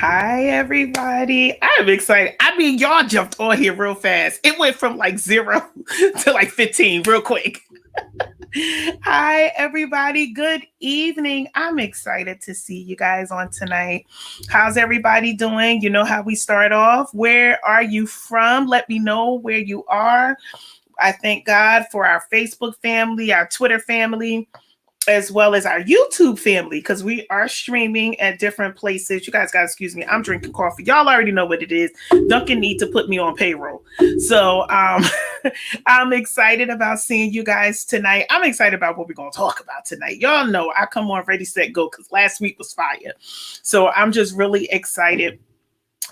Hi, everybody. I'm excited. I mean, y'all jumped on here real fast. It went from like zero to like 15 real quick. Hi, everybody. Good evening. I'm excited to see you guys on tonight. How's everybody doing? You know how we start off. Where are you from? Let me know where you are. I thank God for our Facebook family, our Twitter family, as well as our YouTube family, because we are streaming at different places. You guys got to excuse me. I'm drinking coffee. Y'all already know what it is. Duncan need to put me on payroll. So I'm excited about seeing you guys tonight. I'm excited about what we're going to talk about tonight. Y'all know I come on ready, set, go, because last week was fire. So I'm just really excited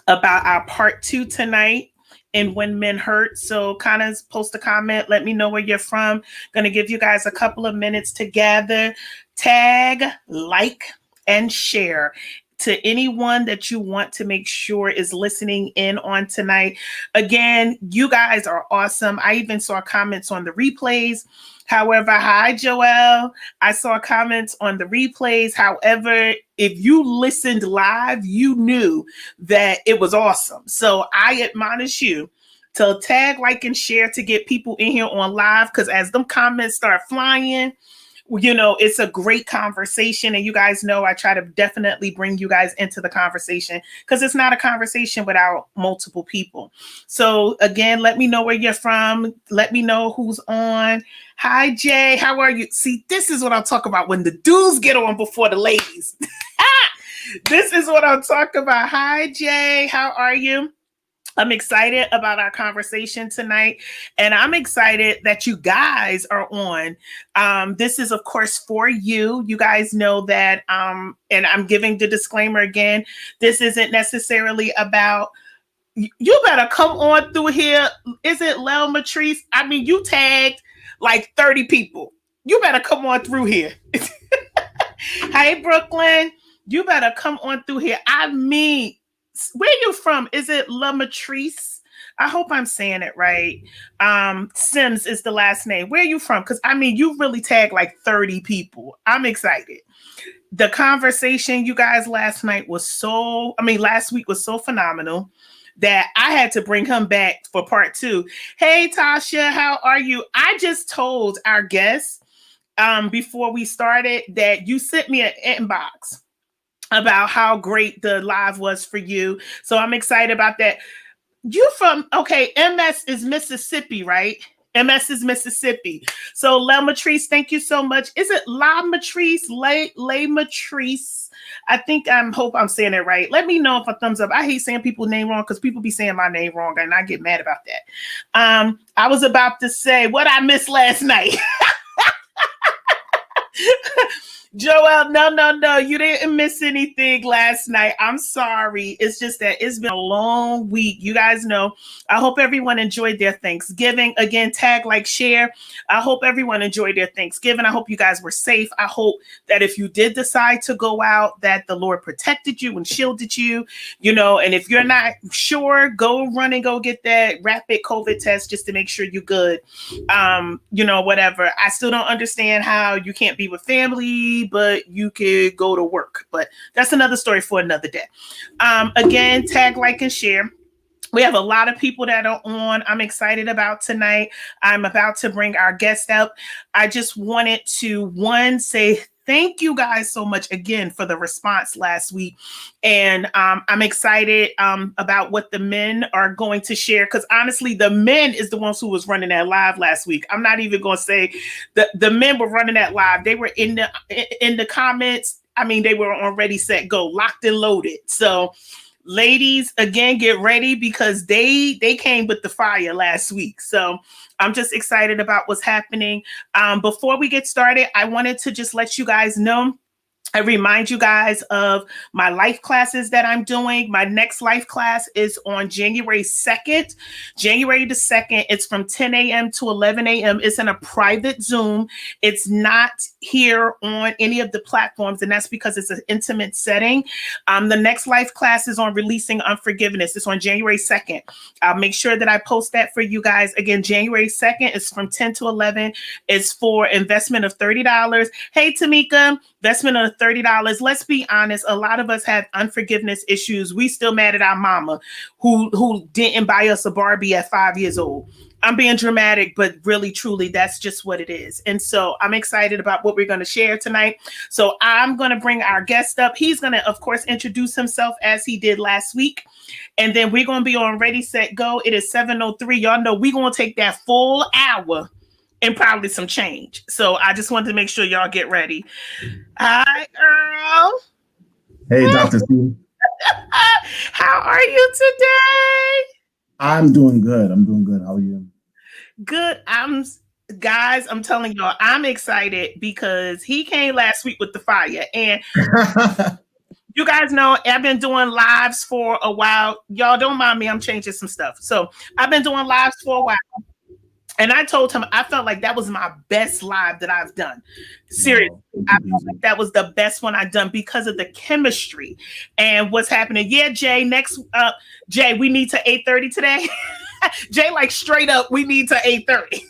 about our part 2 tonight and when men hurt. So kind of post a comment, let me know where you're from. Gonna give you guys a couple of minutes to gather, tag, like, and share to anyone that you want to make sure is listening in on tonight. Again, you guys are awesome. I even saw comments on the replays. However, hi, Joelle. I saw comments on the replays. However, if you listened live, you knew that it was awesome. So I admonish you to tag, like, and share to get people in here on live, because as them comments start flying, you know, it's a great conversation. And you guys know I try to definitely bring you guys into the conversation, because it's not a conversation without multiple people. So again, let me know where you're from. Let me know who's on. Hi, Jay. How are you? See, this is what I'm talking about when the dudes get on before the ladies. This is what I'm talking about. Hi, Jay. How are you? I'm excited about our conversation tonight, and I'm excited that you guys are on. This is, of course, for you. You guys know that, and I'm giving the disclaimer again, this isn't necessarily about, you better come on through here. Is it Lel Matrice? I mean, you tagged like 30 people. You better come on through here. Hey, Brooklyn, you better come on through here. I mean, where you from? Is it La Matrice? I hope I'm saying it right. Sims is the last name. Where are you from? Because I mean, you really tagged like 30 people. I'm excited. The conversation, you guys, last week was so phenomenal that I had to bring him back for part 2. Hey, Tasha, how are you? I just told our guests before we started that you sent me an inbox about how great the live was for you. So I'm excited about that. You from, okay, MS is Mississippi, right? MS is Mississippi. So La Matrice, thank you so much. Is it La Matrice? La Matrice? I think hope I'm saying it right. Let me know if a thumbs up. I hate saying people's name wrong because people be saying my name wrong and I get mad about that. I was about to say what I missed last night. Joel, no. You didn't miss anything last night. I'm sorry. It's just that it's been a long week. You guys know. I hope everyone enjoyed their Thanksgiving. Again, tag, like, share. I hope everyone enjoyed their Thanksgiving. I hope you guys were safe. I hope that if you did decide to go out, that the Lord protected you and shielded you, you know, and if you're not sure, go run and go get that rapid COVID test just to make sure you're good. You know, whatever. I still don't understand how you can't be with family, but you could go to work. But that's another story for another day. Again, tag, like, and share. We have a lot of people that are on. I'm excited about tonight. I'm about to bring our guest up. I just wanted to, say thank you guys so much again for the response last week. And I'm excited about what the men are going to share, because honestly, the men is the ones who was running that live last week. I'm not even going to say the men were running that live. They were in the comments. I mean, they were on ready, set, go, locked and loaded. So ladies, again, get ready, because they came with the fire last week. So I'm just excited about what's happening. Before we get started, I wanted to just let you guys know, I remind you guys of my life classes that I'm doing. My next life class is on January 2nd. January the 2nd, it's from 10 a.m. to 11 a.m. It's in a private Zoom. It's not here on any of the platforms, and that's because it's an intimate setting. The next life class is on releasing unforgiveness. It's on January 2nd. I'll make sure that I post that for you guys. Again, January 2nd is from 10 to 11. It's for investment of $30. Hey, Tamika, investment of $30. Let's be honest, a lot of us have unforgiveness issues. We still mad at our mama who didn't buy us a Barbie at 5 years old. I'm being dramatic, but really, truly, that's just what it is. And so I'm excited about what we're going to share tonight. So I'm going to bring our guest up. He's going to, of course, introduce himself as he did last week. And then we're going to be on Ready, Set, Go. It is 7:03. Y'all know we're going to take that full hour and probably some change. So I just wanted to make sure y'all get ready. Hi, Earl. Hey, Dr. C. How are you today? I'm doing good. How are you? Good. Guys, I'm telling y'all, I'm excited because he came last week with the fire. And you guys know I've been doing lives for a while. Y'all don't mind me. I'm changing some stuff. So I've been doing lives for a while. And I told him I felt like that was my best live that I've done. Seriously, I felt like that was the best one I've done because of the chemistry and what's happening. Yeah, Jay, Jay, we need to 8:30 today. Jay, like straight up, we need to 8:30.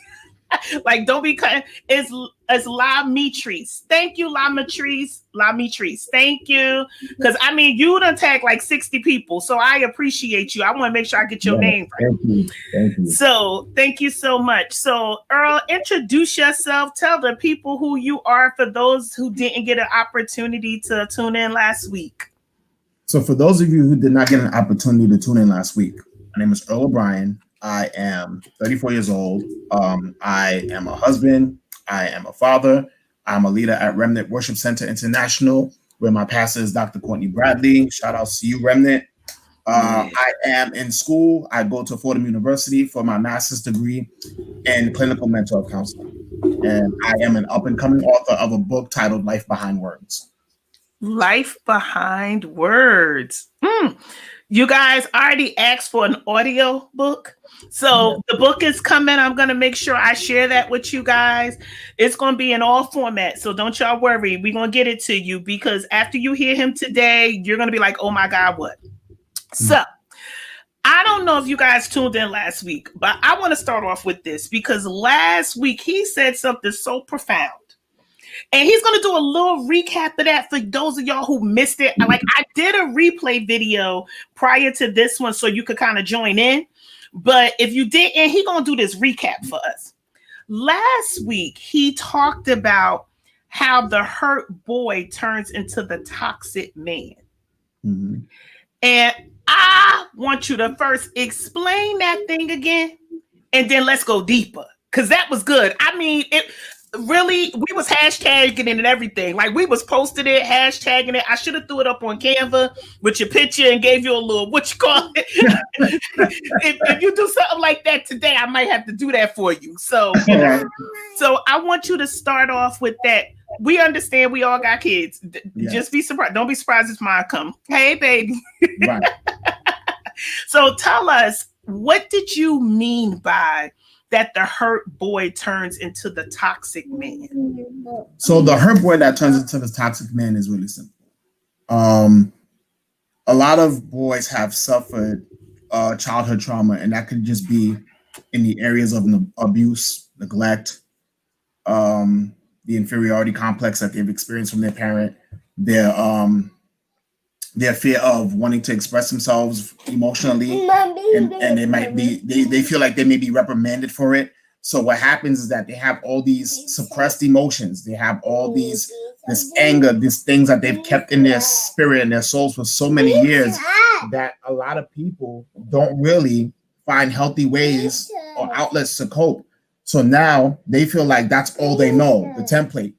Like, don't be cutting. It's La Mitrice. Thank you, La Mitrice. Thank you. Because I mean, you done tag like 60 people. So I appreciate you. I want to make sure I get your name right. Thank you. So thank you so much. So Earl, introduce yourself. Tell the people who you are for those who didn't get an opportunity to tune in last week. So for those of you who did not get an opportunity to tune in last week, my name is Earl O'Brien. I am 34 years old. I am a husband. I am a father. I'm a leader at Remnant Worship Center International, where my pastor is Dr. Courtney Bradley. Shout out to you, Remnant. I am in school. I go to Fordham University for my master's degree in clinical mental health counseling. And I am an up-and-coming author of a book titled Life Behind Words. Life Behind Words. You guys already asked for an audio book. So the book is coming. I'm going to make sure I share that with you guys. It's going to be in all formats. So don't y'all worry. We're going to get it to you because after you hear him today, you're going to be like, oh my God, what? So I don't know if you guys tuned in last week, but I want to start off with this because last week he said something so profound. And he's going to do a little recap of that for those of y'all who missed it. Like I did a replay video prior to this one so you could kind of join in. But if you didn't, he's going to do this recap for us. Last week, he talked about how the hurt boy turns into the toxic man. Mm-hmm. And I want you to first explain that thing again, and then let's go deeper. Because that was good. I mean, it really, we was hashtagging it and everything. Like we was posting it, hashtagging it. I should have threw it up on Canva with your picture and gave you a little, what you call it. if you do something like that today, I might have to do that for you. So I want you to start off with that. We understand we all got kids. Yes. Just be surprised. Don't be surprised if mine come. Hey, baby. Right. So tell us, what did you mean by that the hurt boy turns into the toxic man? So the hurt boy that turns into the toxic man is really simple. A lot of boys have suffered childhood trauma, and that could just be in the areas of abuse, neglect, the inferiority complex that they've experienced from their parent, their fear of wanting to express themselves emotionally, and they feel like they may be reprimanded for it. So what happens is that they have all these suppressed emotions. They have all this anger, these things that they've kept in their spirit and their souls for so many years that a lot of people don't really find healthy ways or outlets to cope. So now they feel like that's all they know, the template.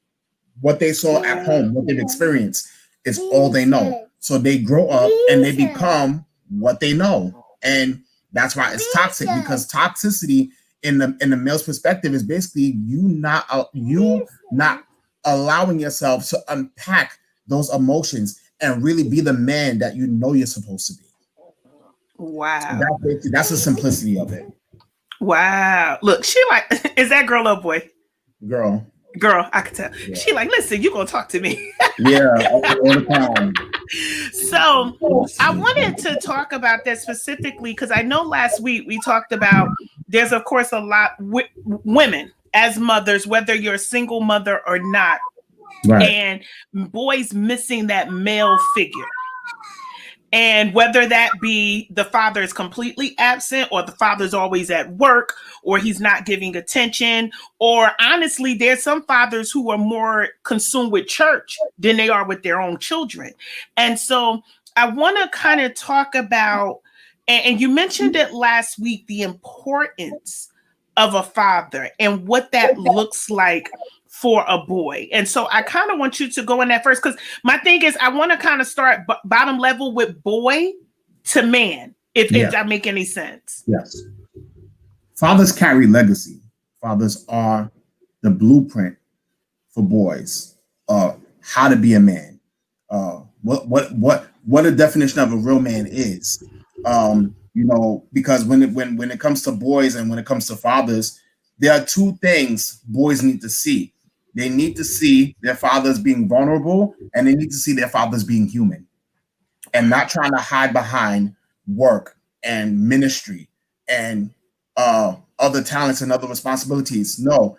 What they saw at home, what they've experienced is all they know. So they grow up and they become what they know. And that's why it's toxic, because toxicity in the male's perspective is basically you not allowing yourself to unpack those emotions and really be the man that you know you're supposed to be. Wow. So that's the simplicity of it. Wow. Look, she like, is that girl or boy? Girl, I could tell. Yeah. She like, listen, you gonna talk to me. Yeah, all the time. So I wanted to talk about that specifically because I know last week we talked about there's of course a lot women as mothers, whether you're a single mother or not, Right. and boys missing that male figure. And whether that be the father is completely absent, or the father's always at work, or he's not giving attention, or honestly, there's some fathers who are more consumed with church than they are with their own children. And so I want to kind of talk about, and you mentioned it last week, the importance of a father and what that looks like for a boy. And so I kind of want you to go in that first, because my thing is I want to kind of start bottom level with boy to man, if that make any sense. Yes. Fathers carry legacy. Fathers are the blueprint for boys. How to be a man. What a definition of a real man is. Because when it comes to boys and when it comes to fathers, there are two things boys need to see. They need to see their fathers being vulnerable, and they need to see their fathers being human and not trying to hide behind work and ministry and other talents and other responsibilities. No,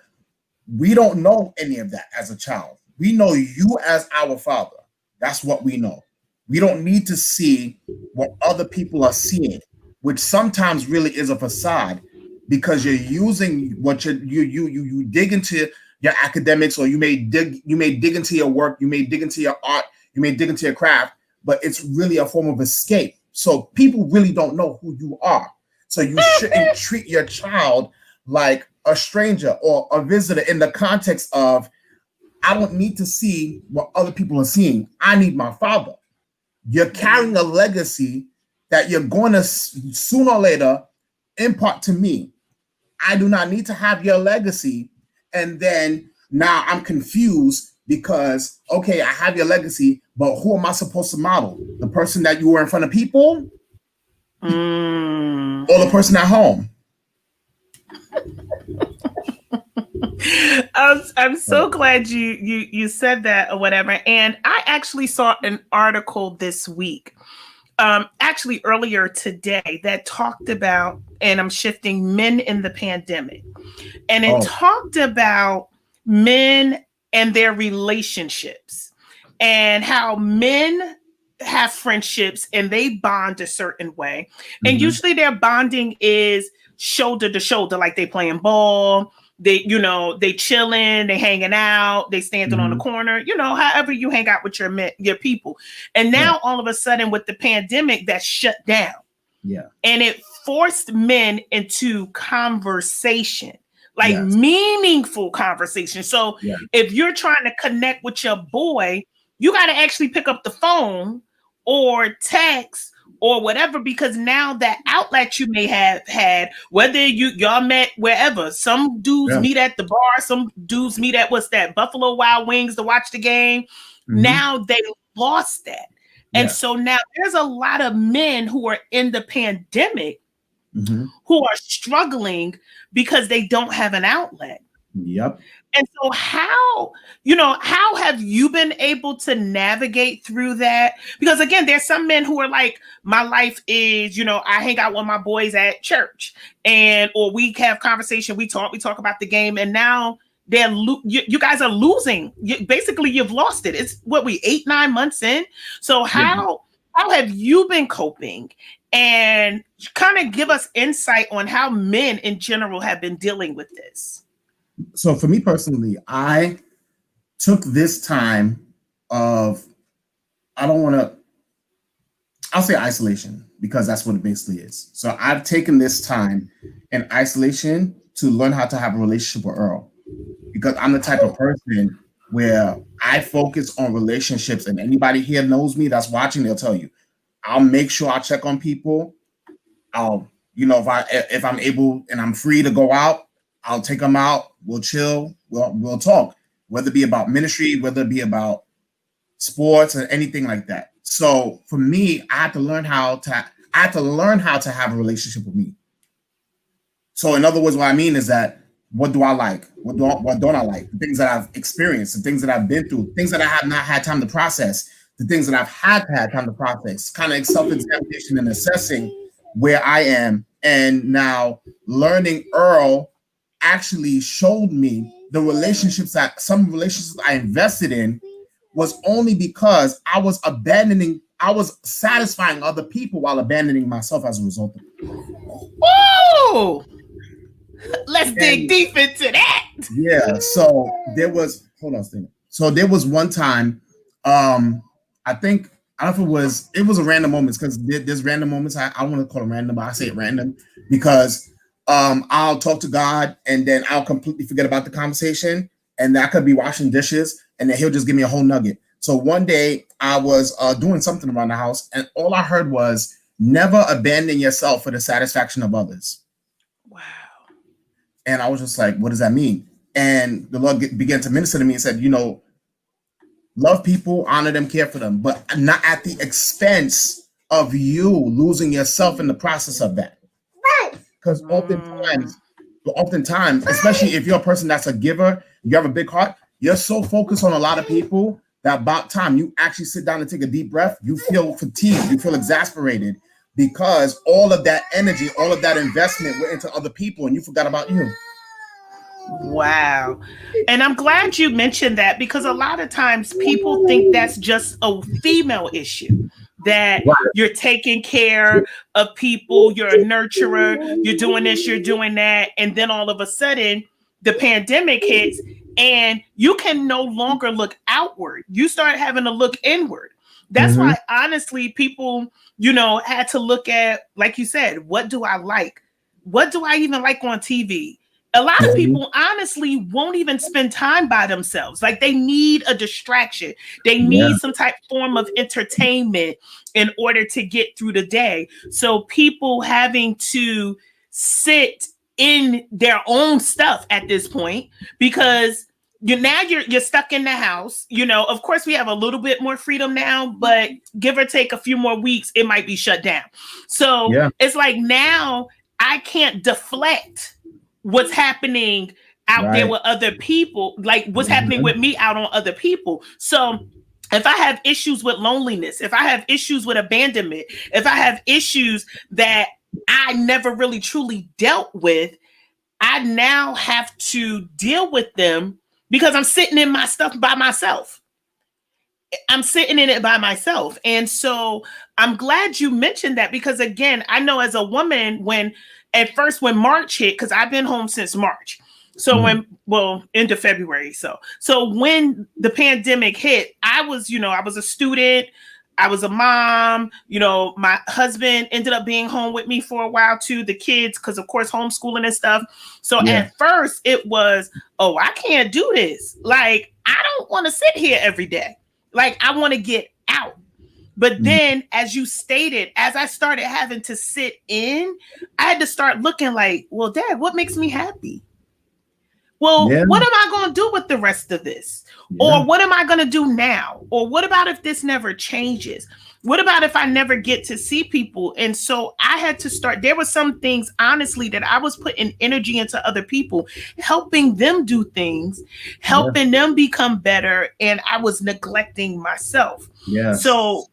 we don't know any of that as a child. We know you as our father. That's what we know. We don't need to see what other people are seeing, which sometimes really is a facade, because you're using what you dig into your academics, or you may dig into your work, you may dig into your art, you may dig into your craft, but it's really a form of escape. So people really don't know who you are. So you shouldn't treat your child like a stranger or a visitor in the context of, I don't need to see what other people are seeing. I need my father. You're carrying a legacy that you're going to sooner or later impart to me. I do not need to have your legacy. And then now I'm confused because, okay, I have your legacy, but who am I supposed to model? The person that you were in front of people? Or the person at home? I'm so glad you said that or whatever. And I actually saw an article this week, actually earlier today, that talked about, and I'm shifting, men in the pandemic. And it talked about men and their relationships and how men have friendships and they bond a certain way. And usually their bonding is shoulder to shoulder, like they playing ball, they chilling, they hanging out, they standing on the corner, however you hang out with your people. And now all of a sudden with the pandemic, that's shut down. Yeah. And it forced men into conversation. Like meaningful conversation. So if you're trying to connect with your boy, you got to actually pick up the phone or text or whatever, because now that outlet you may have had, whether y'all met wherever, some dudes meet at the bar, some dudes meet at Buffalo Wild Wings to watch the game. Now they lost that. And so now there's a lot of men who are in the pandemic who are struggling because they don't have an outlet. Yep. And so how have you been able to navigate through that? Because again, there's some men who are like, my life is, I hang out with my boys at church, or we have conversation, we talk about the game, and now you guys are losing. Basically, you've lost it. It's 8-9 months in. So how have you been coping? And kind of give us insight on how men in general have been dealing with this. So for me personally, I took this time of, I'll say isolation, because that's what it basically is. So I've taken this time in isolation to learn how to have a relationship with Earl, because I'm the type of person where I focus on relationships, and anybody here knows me that's watching, they'll tell you, I'll make sure I check on people. I'll, if I'm able and I'm free to go out, I'll take them out. We'll chill. We'll talk, whether it be about ministry, whether it be about sports or anything like that. So for me, I had to learn how to have a relationship with me. So in other words, what I mean is that, what do I like? What don't I like? The things that I've experienced, the things that I've been through, things that I have not had time to process, the things that I've had time to process, kind of self-examination and assessing where I am. And now learning Earl actually showed me the relationships that some relationships I invested in was only because I was satisfying other people while abandoning myself as a result of it. Whoa! Let's dig deep into that. Yeah. So there was So there was one time, I think I don't know if it was a random moments because there's random moments. I want to call them random, but I say it random because I'll talk to God and then I'll completely forget about the conversation, and I could be washing dishes and then he'll just give me a whole nugget. So one day I was doing something around the house and all I heard was never abandon yourself for the satisfaction of others. Wow. And I was just like, what does that mean? And the Lord began to minister to me and said, love people, honor them, care for them, but not at the expense of you losing yourself in the process of that. Because oftentimes, especially if you're a person that's a giver, you have a big heart, you're so focused on a lot of people that about time you actually sit down and take a deep breath, you feel fatigued, you feel exasperated because all of that energy, all of that investment went into other people and you forgot about you. Wow. And I'm glad you mentioned that because a lot of times people think that's just a female issue, that you're taking care of people, you're a nurturer, you're doing this, you're doing that. And then all of a sudden the pandemic hits and you can no longer look outward. You start having to look inward. That's why, honestly, people, had to look at, like you said, what do I like? What do I even like on TV? A lot of people honestly won't even spend time by themselves. Like they need a distraction. They need some type form of entertainment in order to get through the day. So people having to sit in their own stuff at this point because you're stuck in the house. Of course we have a little bit more freedom now, but give or take a few more weeks, it might be shut down. So it's like now I can't deflect what's happening out there with other people, like what's happening with me out on other people. So if I have issues with loneliness, if I have issues with abandonment, if I have issues that I never really truly dealt with, I now have to deal with them because I'm sitting in my stuff by myself. I'm sitting in it by myself. And so I'm glad you mentioned that because, again, I know as a woman, when March hit, because I've been home since March. So end of February. So when the pandemic hit, I was a student. I was a mom. My husband ended up being home with me for a while too, the kids, because of course, homeschooling and stuff. So at first it was, oh, I can't do this. Like, I don't want to sit here every day. Like, I want to get out. But then, as you stated, as I started having to sit in, I had to start looking like, well, Dad, what makes me happy? Well, what am I going to do with the rest of this? Or what am I going to do now? Or what about if this never changes? What about if I never get to see people? And so I had to start. There were some things, honestly, that I was putting energy into other people, helping them do things, helping them become better. And I was neglecting myself. So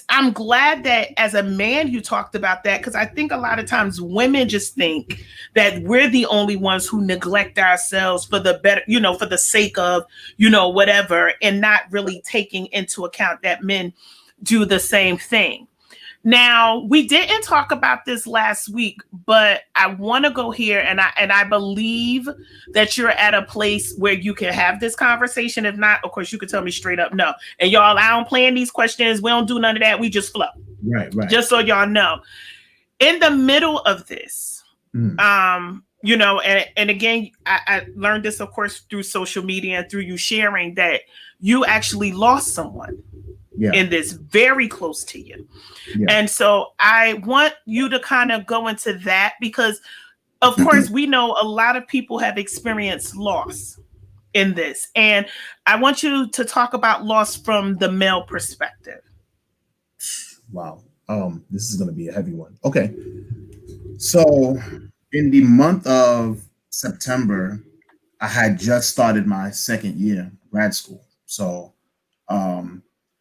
I'm glad that as a man, you talked about that, because I think a lot of times women just think that we're the only ones who neglect ourselves for the better, for the sake of, whatever, and not really taking into account that men do the same thing. Now, we didn't talk about this last week, but I want to go here, and I believe that you're at a place where you can have this conversation. If not, of course, you can tell me straight up no. And y'all, I don't plan these questions. We don't do none of that. We just flow. Right. Just so y'all know. In the middle of this, and again, I learned this, of course, through social media and through you sharing that you actually lost someone. In this, very close to you. And so I want you to kind of go into that because, of course, we know a lot of people have experienced loss in this. And I want you to talk about loss from the male perspective. Wow. This is going to be a heavy one. Okay. So in the month of September, I had just started my second year grad school. So,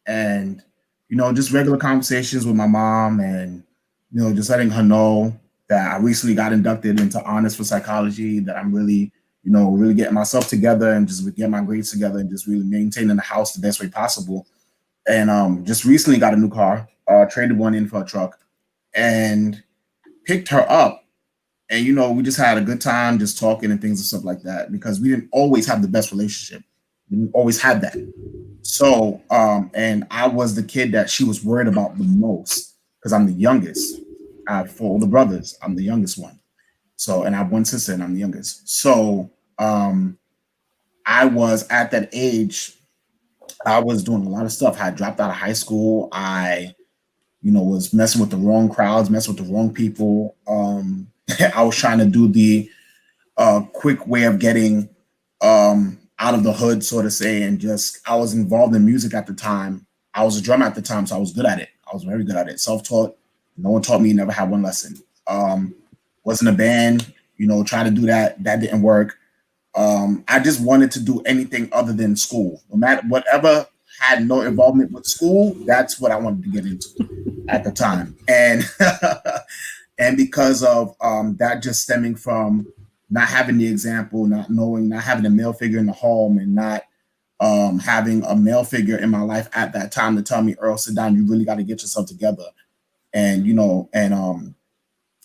and, just regular conversations with my mom and, just letting her know that I recently got inducted into honors for psychology, that I'm really, really getting myself together and just getting my grades together and just really maintaining the house the best way possible. And just recently got a new car, traded one in for a truck, and picked her up. And we just had a good time just talking and things and stuff like that, because we didn't always have the best relationship. We didn't always have that. So and I was the kid that she was worried about the most, because I'm the youngest. I have 4 older brothers. I'm the youngest one. So, and I have 1 sister and I'm the youngest. So I was at that age, I was doing a lot of stuff. I dropped out of high school. I was messing with the wrong crowds, messing with the wrong people. I was trying to do the quick way of getting out of the hood, so to say, and just, I was involved in music at the time. I was a drummer at the time, so I was good at it. I was very good at it. Self-taught. No one taught me, never had one lesson. Was in a band, trying to do that. That didn't work. I just wanted to do anything other than school. No matter whatever had no involvement with school, that's what I wanted to get into at the time. And and because of that just stemming from not having the example, not knowing, not having a male figure in the home, and not having a male figure in my life at that time to tell me, Earl, sit down, you really got to get yourself together. And,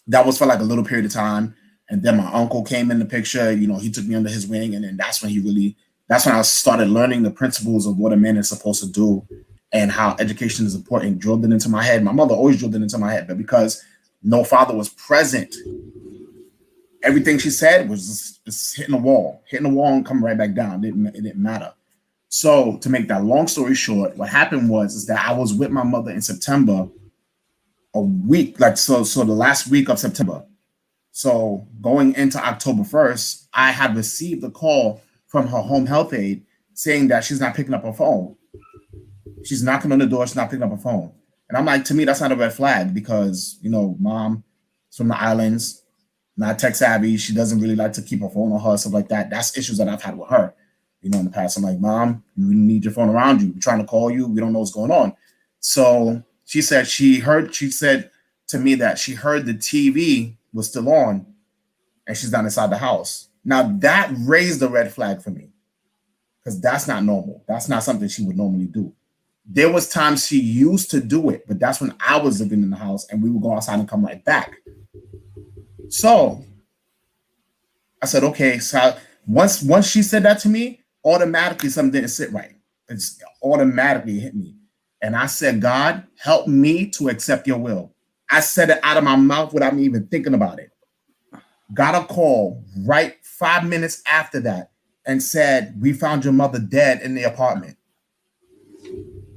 that was for like a little period of time. And then my uncle came in the picture, he took me under his wing. And then that's when I started learning the principles of what a man is supposed to do and how education is important, drilled it into my head. My mother always drilled it into my head, but because no father was present, everything she said was just hitting the wall and coming right back down. It didn't matter. So to make that long story short, what happened is that I was with my mother in September, a week, so the last week of September. So going into October 1st, I had received a call from her home health aide saying that she's not picking up her phone. She's knocking on the door, she's not picking up her phone. And I'm like, to me, that's not a red flag, because, mom is from the islands, not tech savvy. She doesn't really like to keep her phone on her, stuff like that. That's issues that I've had with her, in the past. I'm like, Mom, you need your phone around you. We're trying to call you. We don't know what's going on. So she said she said to me that she heard the TV was still on and she's not inside the house. Now that raised a red flag for me, because that's not normal. That's not something she would normally do. There was times she used to do it, but that's when I was living in the house and we would go outside and come right back. So I said, okay. So once she said that to me, automatically something didn't sit right. It's automatically hit me. And I said, God, help me to accept your will. I said it out of my mouth without me even thinking about it. Got a call right 5 minutes after that and said, we found your mother dead in the apartment.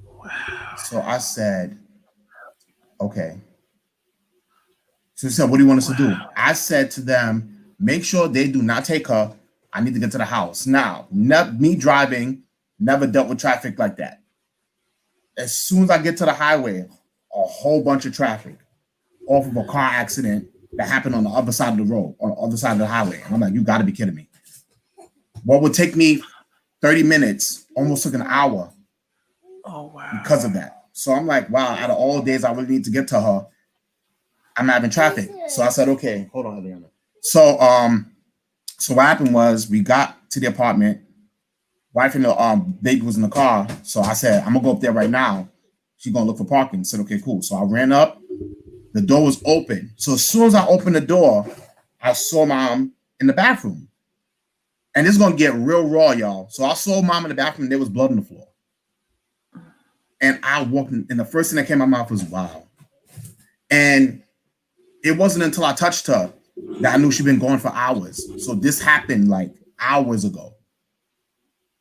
Wow. So I said, okay. So she said, what do you want us to do? I said to them, make sure they do not take her. I need to get to the house. Now, me driving, never dealt with traffic like that. As soon as I get to the highway, a whole bunch of traffic off of a car accident that happened on the other side of the road, on the other side of the highway. And I'm like, you got to be kidding me. What would take me 30 minutes almost took an hour. Oh, wow. Because of that. So I'm like, wow, out of all days I really need to get to her, I'm having traffic. So I said, okay, hold on, Adriana. So what happened was we got to the apartment. Wife and the baby was in the car. So I said, I'm gonna go up there right now. She's gonna look for parking. I said, okay, cool. So I ran up. The door was open. So as soon as I opened the door, I saw Mom in the bathroom. And it's gonna get real raw, y'all. So I saw Mom in the bathroom and there was blood on the floor. And I walked in, and the first thing that came out of my mouth was, wow. And it wasn't until I touched her that I knew she'd been gone for hours. So this happened like hours ago.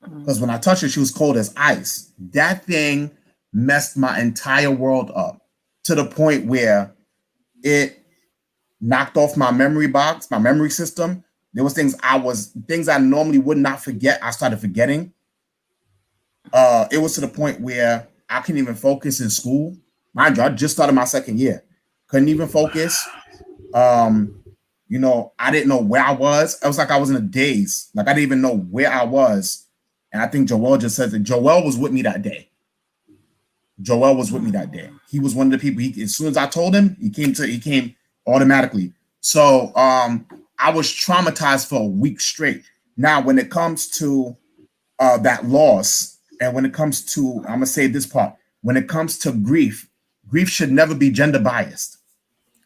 Because when I touched her, she was cold as ice. That thing messed my entire world up to the point where it knocked off my memory box, my memory system. There was things I normally would not forget. I started forgetting. It was to the point where I couldn't even focus in school. Mind you, I just started my second year. Couldn't even focus. I didn't know where I was. It was like I was in a daze. Like I didn't even know where I was. And I think Joel just said that Joel was with me that day. Joel was with me that day. He was one of the people. As soon as I told him, he came automatically. So I was traumatized for a week straight. Now, when it comes to that loss, and when it comes to, I'm gonna say this part, when it comes to grief, grief should never be gender biased.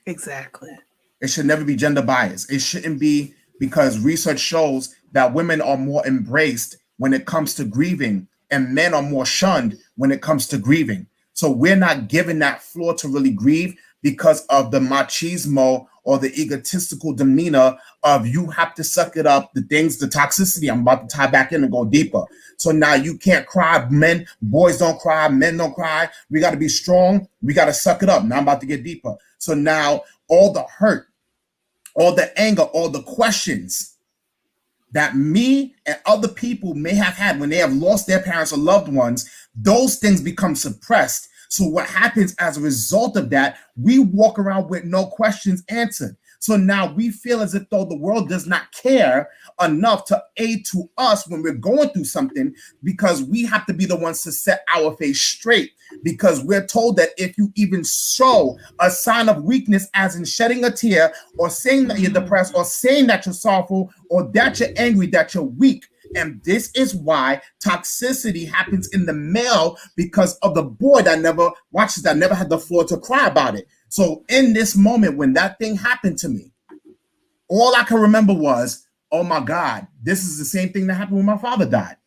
Exactly. It should never be gender biased. It shouldn't be, because research shows that women are more embraced when it comes to grieving, and men are more shunned when it comes to grieving. So we're not given that floor to really grieve because of the machismo or the egotistical demeanor of you have to suck it up, the things, the toxicity. I'm about to tie back in and go deeper. So now you can't cry. Men, boys don't cry, men don't cry. We got to be strong. We got to suck it up. Now I'm about to get deeper. So now all the hurt, all the anger, all the questions that me and other people may have had when they have lost their parents or loved ones, those things become suppressed. So what happens as a result of that, we walk around with no questions answered. So now we feel as if though the world does not care enough to aid to us when we're going through something, because we have to be the ones to set our face straight, because we're told that if you even show a sign of weakness, as in shedding a tear or saying that you're depressed or saying that you're sorrowful or that you're angry, that you're weak. And this is why toxicity happens in the male, because of the boy that never watches, that never had the floor to cry about it. So in this moment, when that thing happened to me, all I can remember was, oh my God, this is the same thing that happened when my father died.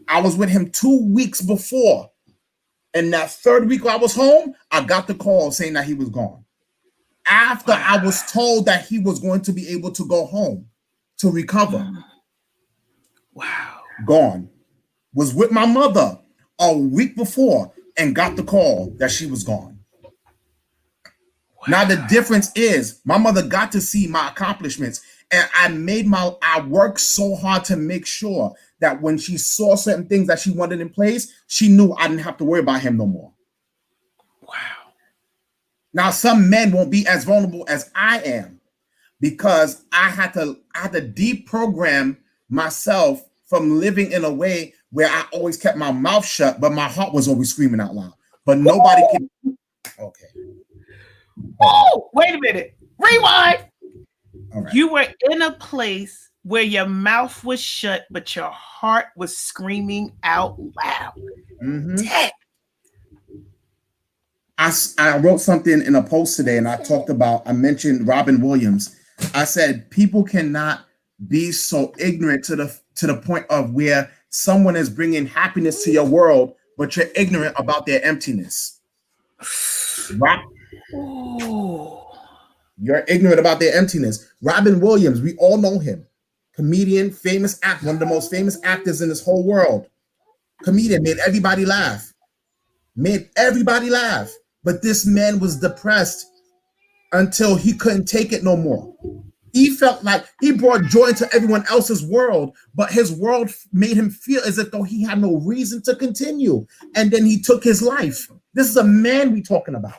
I was with him 2 weeks before. And that third week I was home, I got the call saying that he was gone. After I was told that he was going to be able to go home to recover. Wow. Gone. Was with my mother a week before and got the call that she was gone. Wow. Now the difference is my mother got to see my accomplishments, and I worked so hard to make sure that when she saw certain things that she wanted in place, she knew I didn't have to worry about him no more. Wow. Now some men won't be as vulnerable as I am, because I had to deprogram myself from living in a way where I always kept my mouth shut, but my heart was always screaming out loud. But nobody can. Okay. Oh, wait a minute. Rewind. All right. You were in a place where your mouth was shut, but your heart was screaming out loud. Mm-hmm. I wrote something in a post today, and I mentioned Robin Williams. I said people cannot be so ignorant to the point of where someone is bringing happiness to your world, but you're ignorant about their emptiness. You're ignorant about their emptiness. Robin Williams, we all know him. Comedian, famous actor, one of the most famous actors in this whole world. Comedian, made everybody laugh. But this man was depressed until he couldn't take it no more. He felt like he brought joy into everyone else's world, but his world made him feel as if though he had no reason to continue. And then he took his life. This is a man we're talking about.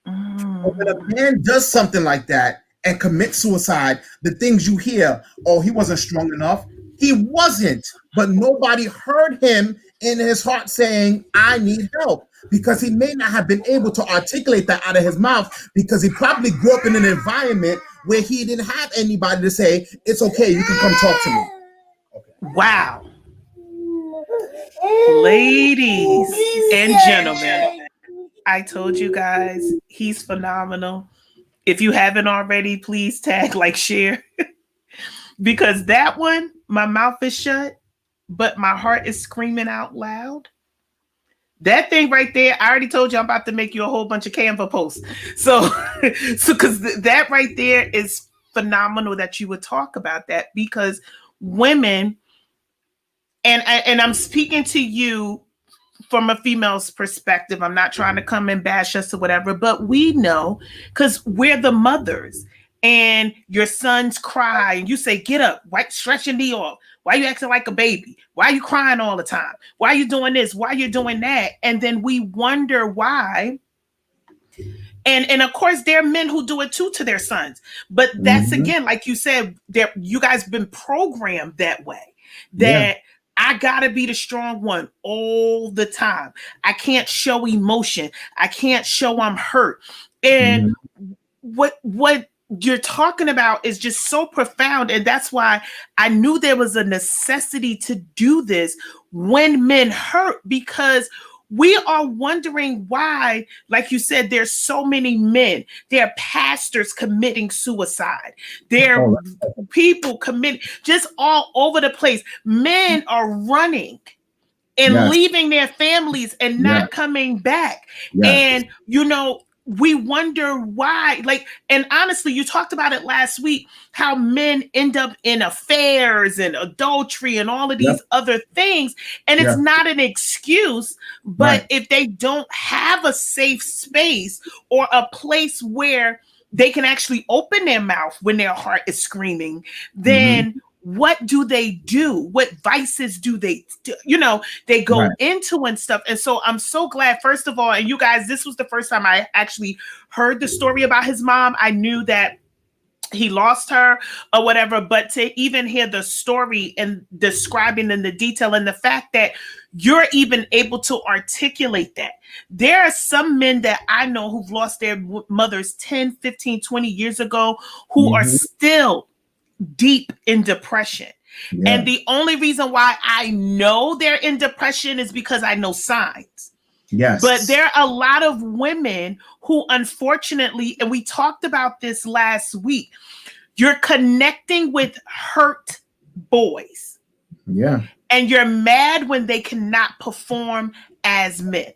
When a man does something like that and commits suicide, the things you hear, oh, he wasn't strong enough. He wasn't, but nobody heard him in his heart saying, I need help, because he may not have been able to articulate that out of his mouth, because he probably grew up in an environment where he didn't have anybody to say, it's okay, you can come talk to me. Okay. Wow. Ladies and gentlemen, I told you guys, he's phenomenal. If you haven't already, please tag, like, share. Because that one, my mouth is shut, but my heart is screaming out loud. That thing right there, I already told you I'm about to make you a whole bunch of Canva posts. So because that right there is phenomenal that you would talk about that, because women, and I'm speaking to you from a female's perspective. I'm not trying to come and bash us or whatever, but we know, because we're the mothers, and your sons cry and you say, get up, stretch your knee off. Why are you acting like a baby? Why are you crying all the time? Why are you doing this? Why are you doing that? And then we wonder why. And of course, there are men who do it too to their sons. But that's, again, like you said, you guys been programmed that way. That I gotta be the strong one all the time. I can't show emotion. I can't show I'm hurt. And what you're talking about is just so profound. And that's why I knew there was a necessity to do this when men hurt, because we are wondering why, like you said, there's so many men. There are pastors committing suicide. There are people committing just all over the place. Men are running and leaving their families and not coming back. And, you know, we wonder why, like, and honestly, you talked about it last week, how men end up in affairs and adultery and all of these other things. And it's not an excuse, but if they don't have a safe space or a place where they can actually open their mouth when their heart is screaming, then what do they do? What vices do they do? You know, they go into and stuff. And so I'm so glad, first of all, and you guys, this was the first time I actually heard the story about his mom. I knew that he lost her or whatever, but to even hear the story and describing in the detail and the fact that you're even able to articulate that. There are some men that I know who've lost their mothers 10, 15, 20 years ago who are still deep in depression. And the only reason why I know they're in depression is because I know signs. But there are a lot of women who, unfortunately, and we talked about this last week, you're connecting with hurt boys. And you're mad when they cannot perform as men.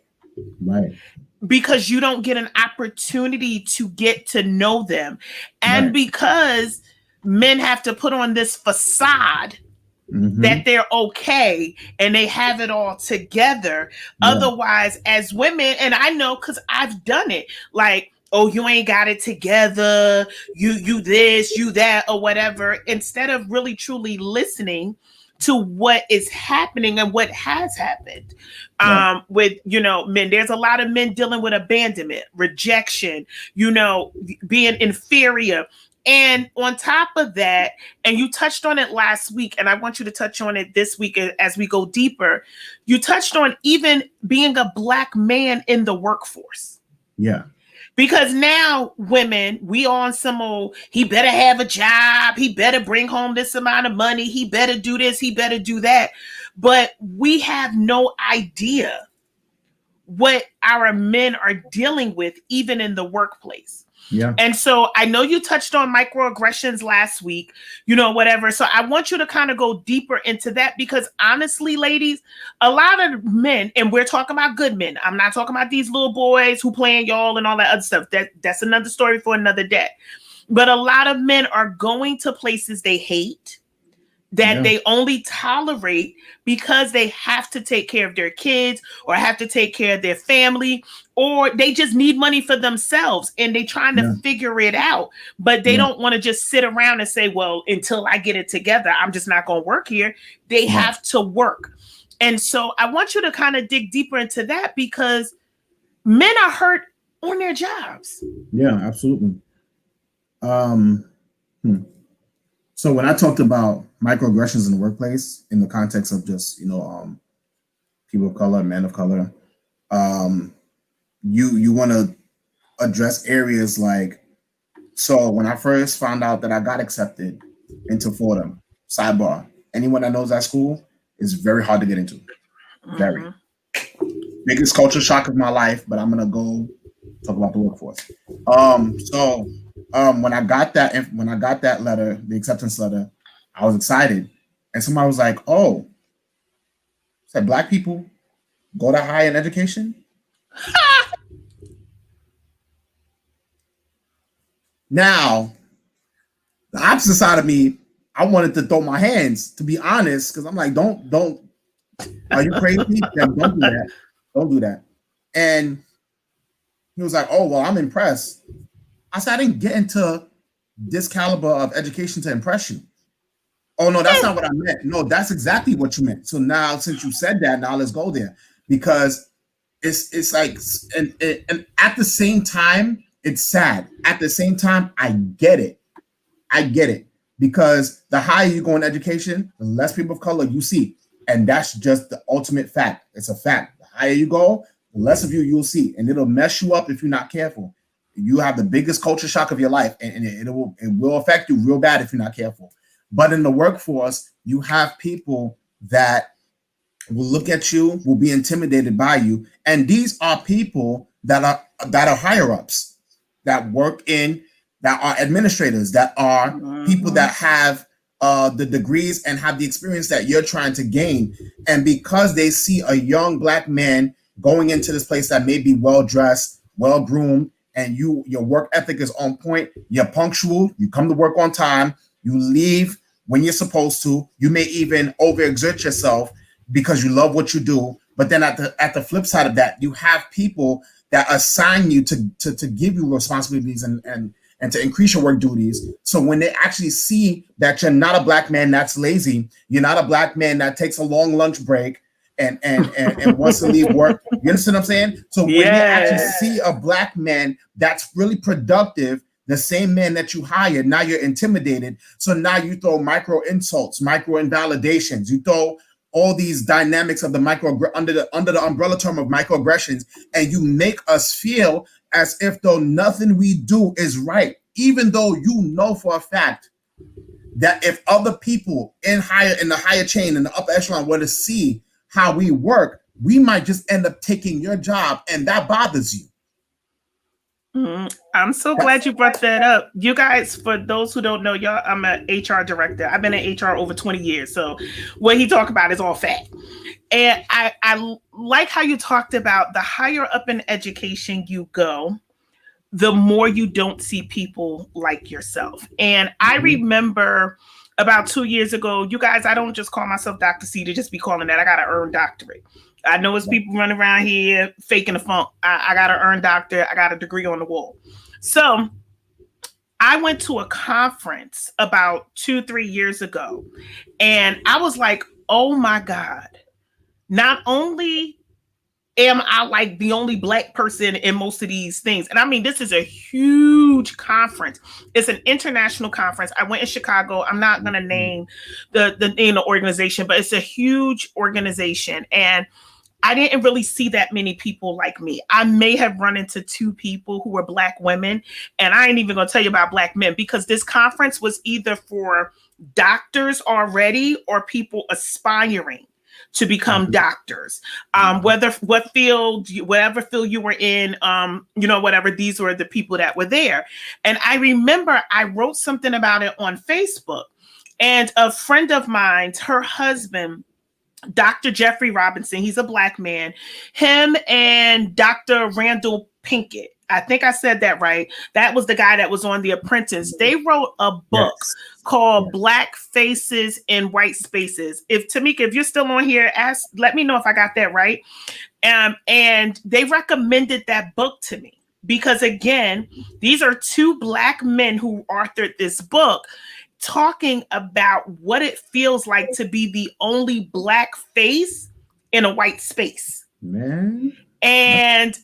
Because you don't get an opportunity to get to know them. And because men have to put on this facade that they're okay and they have it all together. Otherwise, as women, and I know because I've done it, like, oh, you ain't got it together, you this, you that, or whatever, instead of really truly listening to what is happening and what has happened with, you know, men. There's a lot of men dealing with abandonment, rejection, you know, being inferior. And on top of that, and you touched on it last week, and I want you to touch on it this week as we go deeper, you touched on even being a Black man in the workforce. Because now women, we on some old, he better have a job, he better bring home this amount of money, he better do this, he better do that. But we have no idea what our men are dealing with, even in the workplace. And so I know you touched on microaggressions last week, you know, whatever. So I want you to kind of go deeper into that, because honestly, ladies, a lot of men, and we're talking about good men. I'm not talking about these little boys who playing y'all and all that other stuff. That's another story for another day. But a lot of men are going to places they hate, that they only tolerate because they have to take care of their kids or have to take care of their family, or they just need money for themselves and they trying to figure it out. But they don't want to just sit around and say, well, until I get it together, I'm just not going to work here. They have to work. And so I want you to kind of dig deeper into that, because men are hurt on their jobs. Absolutely. So when I talked about microaggressions in the workplace, in the context of just, you know, people of color, men of color, you want to address areas like, so when I first found out that I got accepted into Fordham, sidebar, anyone that knows that school is very hard to get into. Very. Biggest culture shock of my life, but I'm gonna go talk about the workforce. When I got that letter, the acceptance letter, I was excited. And somebody was like, oh, said Black people go to higher education? Now, the opposite side of me, I wanted to throw my hands, to be honest, because I'm like, don't, are you crazy? Don't do that. Don't do that. And he was like, oh, well, I'm impressed. I said, I didn't get into this caliber of education to impress you. Oh, no, that's not what I meant. No, that's exactly what you meant. So now, since you said that, now let's go there. Because it's like, and at the same time, it's sad. At the same time, I get it. Because the higher you go in education, the less people of color you see. And that's just the ultimate fact. It's a fact. The higher you go, the less of you'll see. And it'll mess you up if you're not careful. you have the biggest culture shock of your life, and it will affect you real bad if you're not careful. But in the workforce, you have people that will look at you, will be intimidated by you, and these are people that are higher ups, that work in, that are administrators, that are people that have the degrees and have the experience that you're trying to gain. And because they see a young black man going into this place that may be well dressed, well groomed, and your work ethic is on point, you're punctual, you come to work on time, you leave when you're supposed to, you may even overexert yourself because you love what you do. But then at the flip side of that, you have people that assign you to give you responsibilities and to increase your work duties. So when they actually see that you're not a black man that's lazy, you're not a black man that takes a long lunch break and wants to leave work. You understand what I'm saying? So when you actually see a black man that's really productive, the same man that you hired, now you're intimidated. So now you throw micro insults, micro invalidations, you throw all these dynamics of the under the umbrella term of microaggressions, and you make us feel as if though nothing we do is right, even though you know for a fact that if other people in the higher chain, in the upper echelon, were to see how we work, we might just end up taking your job, and that bothers you. I'm so glad you brought that up. You guys, for those who don't know, y'all, I'm an HR director. I've been in HR over 20 years. So what he talked about is all fact. And I like how you talked about the higher up in education you go, the more you don't see people like yourself. And I remember about 2 years ago, you guys, I don't just call myself Dr. C to just be calling that. I got an earned doctorate. I know it's people running around here faking the funk. I got an earned doctorate. I got a degree on the wall. So I went to a conference about 2-3 years ago, and I was like, oh my God, not only am I like the only black person in most of these things? And I mean, this is a huge conference. It's an international conference. I went in Chicago. I'm not going to name the organization, but it's a huge organization. And I didn't really see that many people like me. I may have run into 2 people who were black women, and I ain't even going to tell you about black men, because this conference was either for doctors already or people aspiring to become doctors, whatever field you were in, whatever, these were the people that were there. And I remember I wrote something about it on Facebook, and a friend of mine, her husband, Dr. Jeffrey Robinson, he's a black man, him and Dr. Randall Pinkett, I think I said that right. That was the guy that was on The Apprentice. They wrote a book called Black Faces in White Spaces. Tamika, if you're still on here, let me know if I got that right. And they recommended that book to me because, again, these are 2 black men who authored this book, talking about what it feels like to be the only black face in a white space. Man. And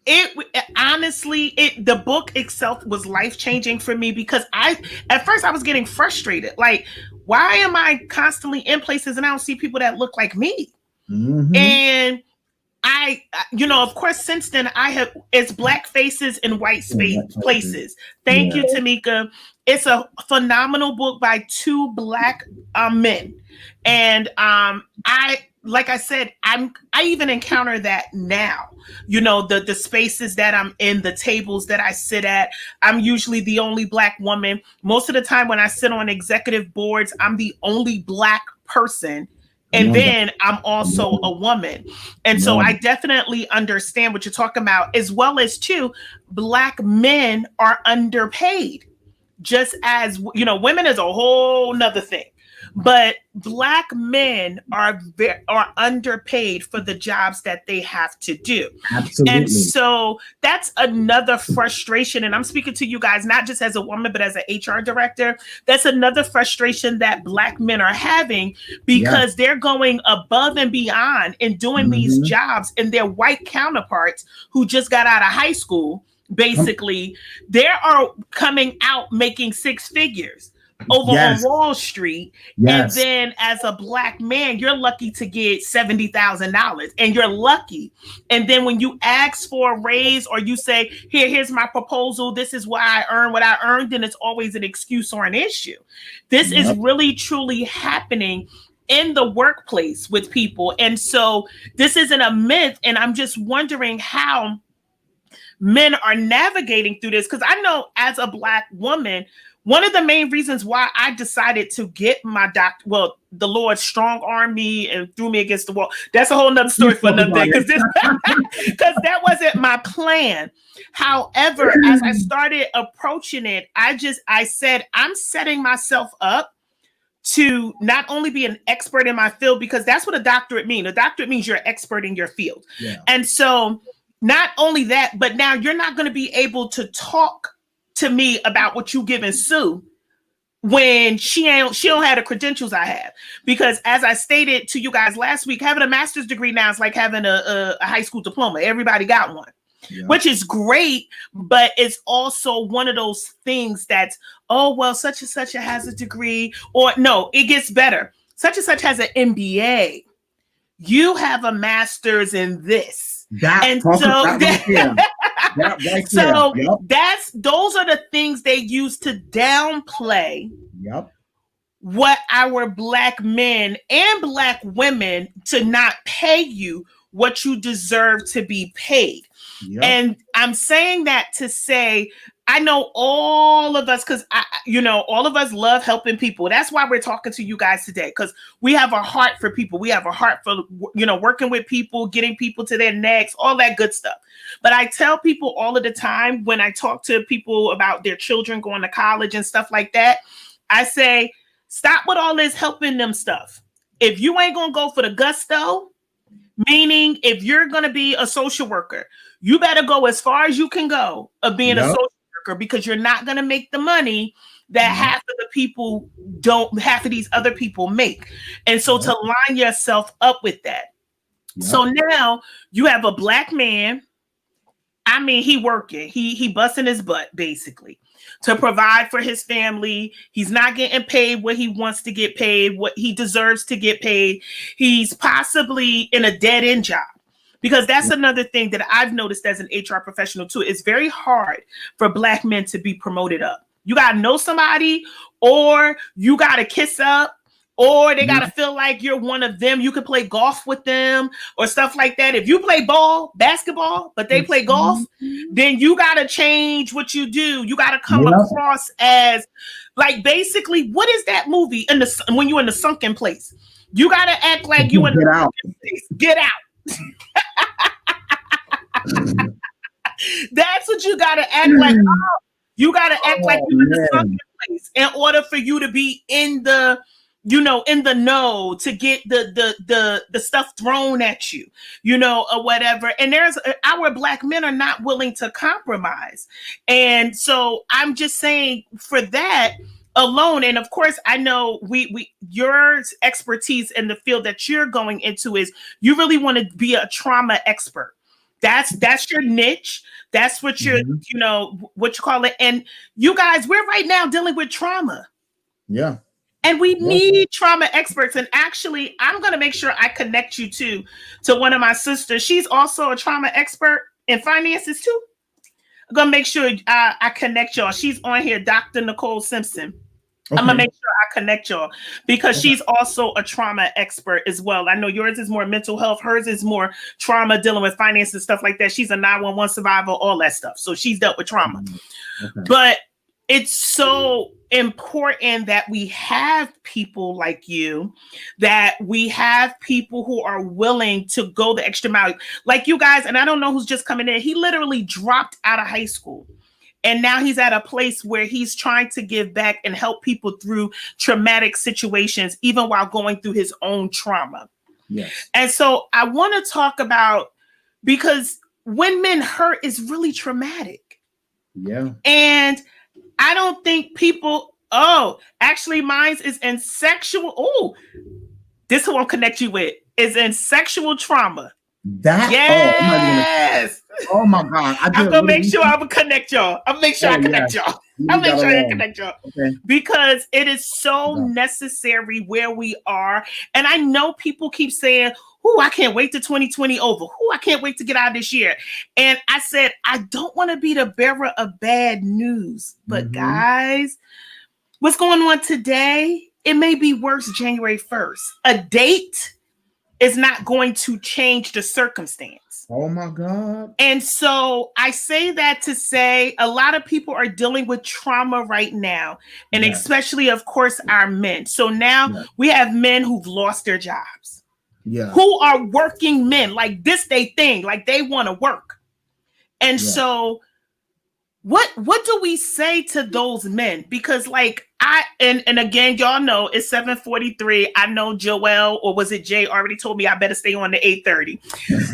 the book itself was life-changing for me, because at first I was getting frustrated. Like, why am I constantly in places and I don't see people that look like me? Mm-hmm. And of course, since then it's Black Faces in White Places. Thank you, Tamika. It's a phenomenal book by 2 black men. And like I said, I even encounter that now. The spaces that I'm in, the tables that I sit at, I'm usually the only black woman. Most of the time when I sit on executive boards, I'm the only black person. And then I'm also a woman. And so I definitely understand what you're talking about, as well as, too, black men are underpaid. Just as, women is a whole nother thing. But black men are underpaid for the jobs that they have to do. Absolutely. And so that's another frustration. And I'm speaking to you guys, not just as a woman, but as an HR director. That's another frustration that black men are having, because they're going above and beyond in doing these jobs, and their white counterparts who just got out of high school, basically, they are coming out making 6 figures. over Yes. on Wall Street. Yes. And then as a Black man, you're lucky to get $70,000 and you're lucky. And then when you ask for a raise or you say, here's my proposal, this is what I earned, then it's always an excuse or an issue. This is really truly happening in the workplace with people. And so this isn't a myth. And I'm just wondering how men are navigating through this. Because I know as a Black woman, one of the main reasons why I decided to get my doctor, well, the Lord strong armed me and threw me against the wall. That's a whole nother story for another day, because that wasn't my plan. However, as I started approaching it, I said, I'm setting myself up to not only be an expert in my field, because that's what a doctorate means. A doctorate means you're an expert in your field. Yeah. And so not only that, but now you're not going to be able to talk to me about what you giving Sue when she don't have the credentials I have. Because as I stated to you guys last week, having a master's degree now is like having a high school diploma. Everybody got one, which is great, but it's also one of those things that's, oh, well, such and such has a degree, or no, it gets better. Such and such has an MBA. You have a master's in this. Those are the things they use to downplay what our Black men and Black women to not pay you what you deserve to be paid. And I'm saying that to say, I know all of us, because all of us love helping people. That's why we're talking to you guys today, because we have a heart for people. We have a heart for, working with people, getting people to their next, all that good stuff. But I tell people all of the time when I talk to people about their children going to college and stuff like that, I say, stop with all this helping them stuff. If you ain't going to go for the gusto, meaning if you're going to be a social worker, you better go as far as you can go of being a social worker, because you're not going to make the money that half of these other people make. And so to line yourself up with that. So now you have a Black man. I mean, he working, he busting his butt basically to provide for his family. He's not getting paid what he wants to get paid, what he deserves to get paid. He's possibly in a dead end job. Because that's another thing that I've noticed as an HR professional too. It's very hard for Black men to be promoted up. You got to know somebody, or you got to kiss up, or they got to feel like you're one of them. You could play golf with them or stuff like that. If you play basketball, but they play golf, then you got to change what you do. You got to come across as like, basically, what is that movie when you're in the sunken place? You got to act like you in the sunken place. Get out. That's what you gotta act like. Oh, you gotta act like you're in the sunken place in order for you to be in the know to get the stuff thrown at you, or whatever. And our Black men are not willing to compromise. And so I'm just saying, for that alone, and of course I know your expertise in the field that you're going into is you really want to be a trauma expert. That's your niche. That's what you're, what you call it. And you guys, we're right now dealing with trauma. Yeah. And we need trauma experts. And actually, I'm going to make sure I connect you to one of my sisters. She's also a trauma expert in finances too. I'm going to make sure I connect y'all. She's on here, Dr. Nicole Simpson. Okay. I'm going to make sure I connect y'all, because she's also a trauma expert as well. I know yours is more mental health. Hers is more trauma, dealing with finances, stuff like that. She's a 911 survivor, all that stuff. So she's dealt with trauma. Okay. But it's so important that we have people like you, that we have people who are willing to go the extra mile. Like you guys, and I don't know who's just coming in. He literally dropped out of high school. And now he's at a place where he's trying to give back and help people through traumatic situations, even while going through his own trauma. Yes. And so I want to talk about, because when men hurt is really traumatic. Yeah. And I don't think people, actually mine is in sexual. This who I'll connect you with is in sexual trauma. That? Yes. Oh my God. I'm gonna make sure I will connect y'all. I'll make sure I connect yes. y'all. You I'll make got sure I along. connect y'all. Okay. Because it is so Yeah. necessary where we are. And I know people keep saying, "Oh, I can't wait to 2020 over. Oh, I can't wait to get out of this year." And I said, I don't want to be the bearer of bad news. But guys, what's going on today? It may be worse January 1st. A date is not going to change the circumstance. Oh my God. And so I say that to say a lot of people are dealing with trauma right now, and especially, of course, our men. So now we have men who've lost their jobs, who are working men, like this they thing, like they want to work. And so what do we say to those men? Because like and again, y'all know it's 7:43. I know Joel, or was it Jay, already told me I better stay on to 8:30.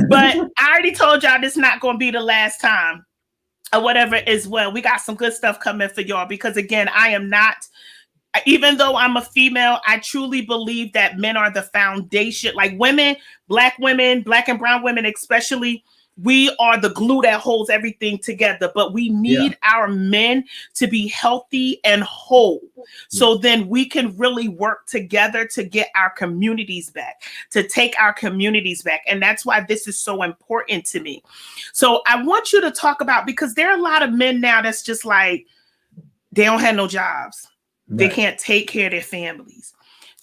But I already told y'all this is not going to be the last time or whatever as well. We got some good stuff coming for y'all, because again, I am not, even though I'm a female, I truly believe that men are the foundation. Like women, black and brown women especially, we are the glue that holds everything together. But we need our men to be healthy and whole. So then we can really work together to get our communities back, to take our communities back. And that's why this is so important to me. So I want you to talk about, because there are a lot of men now that's just like, they don't have no jobs. They can't take care of their families.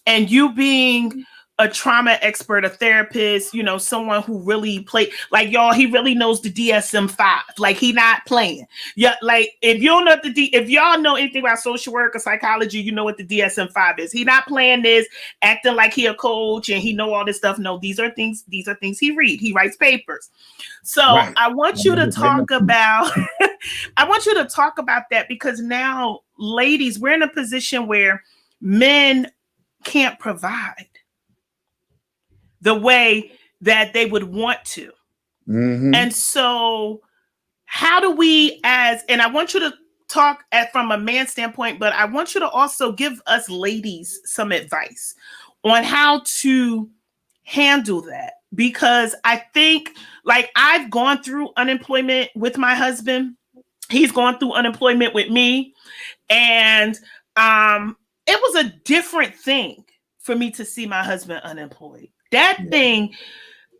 And you being a trauma expert, a therapist, you know, someone who really like y'all, he really knows the DSM-5. Like he not playing. Yeah, like if you don't know if y'all know anything about social work or psychology, you know what the DSM-5 is. He not playing this, acting like he a coach and he know all this stuff. No, these are things he read. He writes papers. So I want you to talk about I want you to talk about that, because now, ladies, we're in a position where men can't provide the way that they would want to. And so how do we, and I want you to talk from a man standpoint, but I want you to also give us ladies some advice on how to handle that. Because I think, like, I've gone through unemployment with my husband. He's gone through unemployment with me. And it was a different thing for me to see my husband unemployed. That thing,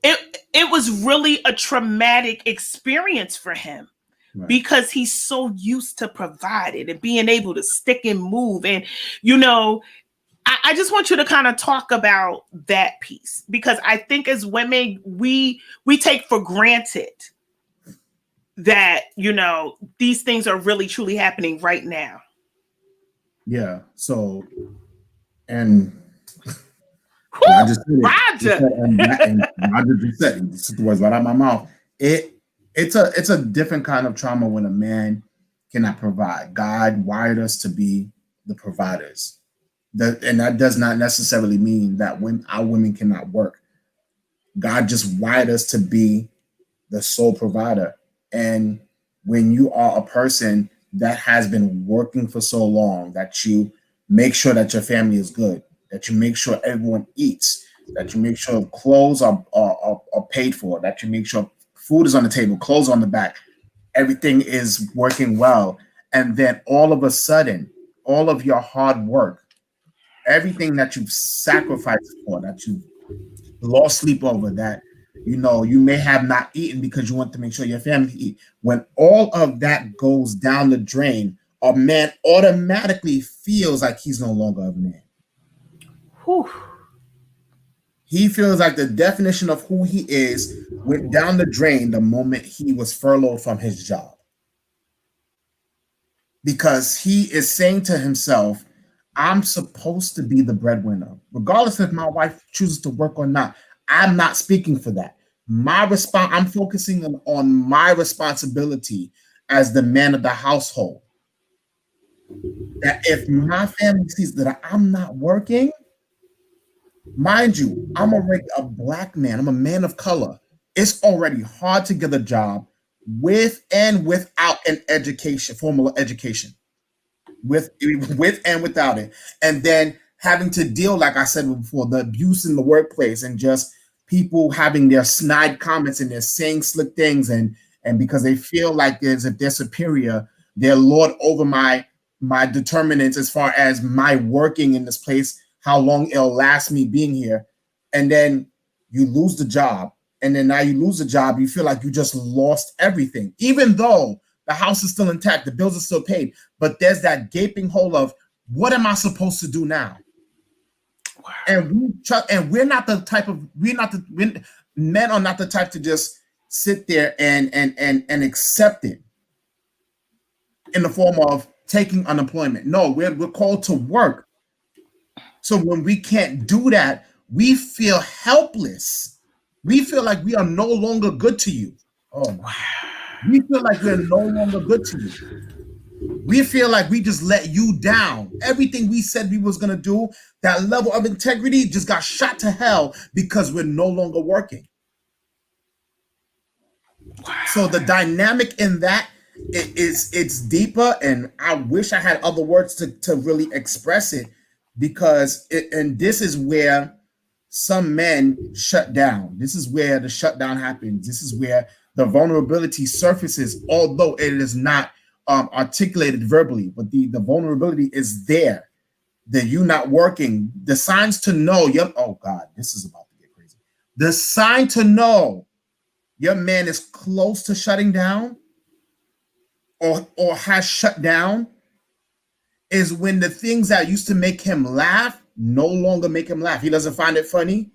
it was really a traumatic experience for him, because he's so used to providing and being able to stick and move. And, you know, I just want you to kind of talk about that piece, because I think as women, we take for granted that, you know, these things are really truly happening right now. Yeah. So, and I just said it. Roger just said it. This is the words right out of my mouth. It's a different kind of trauma when a man cannot provide. God wired us to be the providers. And that does not necessarily mean that when our women cannot work. God just wired us to be the sole provider. And when you are a person that has been working for so long, that you make sure that your family is good, that you make sure everyone eats, that you make sure clothes are paid for, that you make sure food is on the table, clothes on the back, everything is working well. And then all of a sudden, all of your hard work, everything that you've sacrificed for, that you've lost sleep over, that, you know, you may have not eaten because you want to make sure your family eat. When all of that goes down the drain, a man automatically feels like he's no longer a man. Whew. He feels like the definition of who he is went down the drain the moment he was furloughed from his job. Because he is saying to himself, I'm supposed to be the breadwinner. Regardless if my wife chooses to work or not, I'm not speaking for that. I'm focusing on my responsibility as the man of the household. That if my family sees that I'm not working, mind you, I'm already a black man. I'm a man of color. It's already hard to get a job with and without an education, formal education. With and without it. And then having to deal, like I said before, the abuse in the workplace and just people having their snide comments and they're saying slick things and And because they feel like as if they're superior, they're lord over my determinants as far as my working in this place, how long it'll last me being here. And then you lose the job. And then now you lose the job, you feel like you just lost everything, even though the house is still intact, the bills are still paid. But there's that gaping hole of, what am I supposed to do now? Wow. And we're not the type of, men are not the type to just sit there and accept it in the form of taking unemployment. No, we're called to work. So when we can't do that, we feel helpless. We feel like we are no longer good to you. Oh, wow. We feel like we're no longer good to you. We feel like we just let you down. Everything we said we was going to do, that level of integrity just got shot to hell because we're no longer working. Wow. So the dynamic in that it's deeper, and I wish I had other words to really express it, because and this is where some men shut down. This is where the shutdown happens. This is where the vulnerability surfaces, although it is not articulated verbally, but the vulnerability is there. That you not working, the signs to know, oh God, this is about to get crazy. The sign to know your man is close to shutting down or has shut down is when the things that used to make him laugh no longer make him laugh. He doesn't find it funny.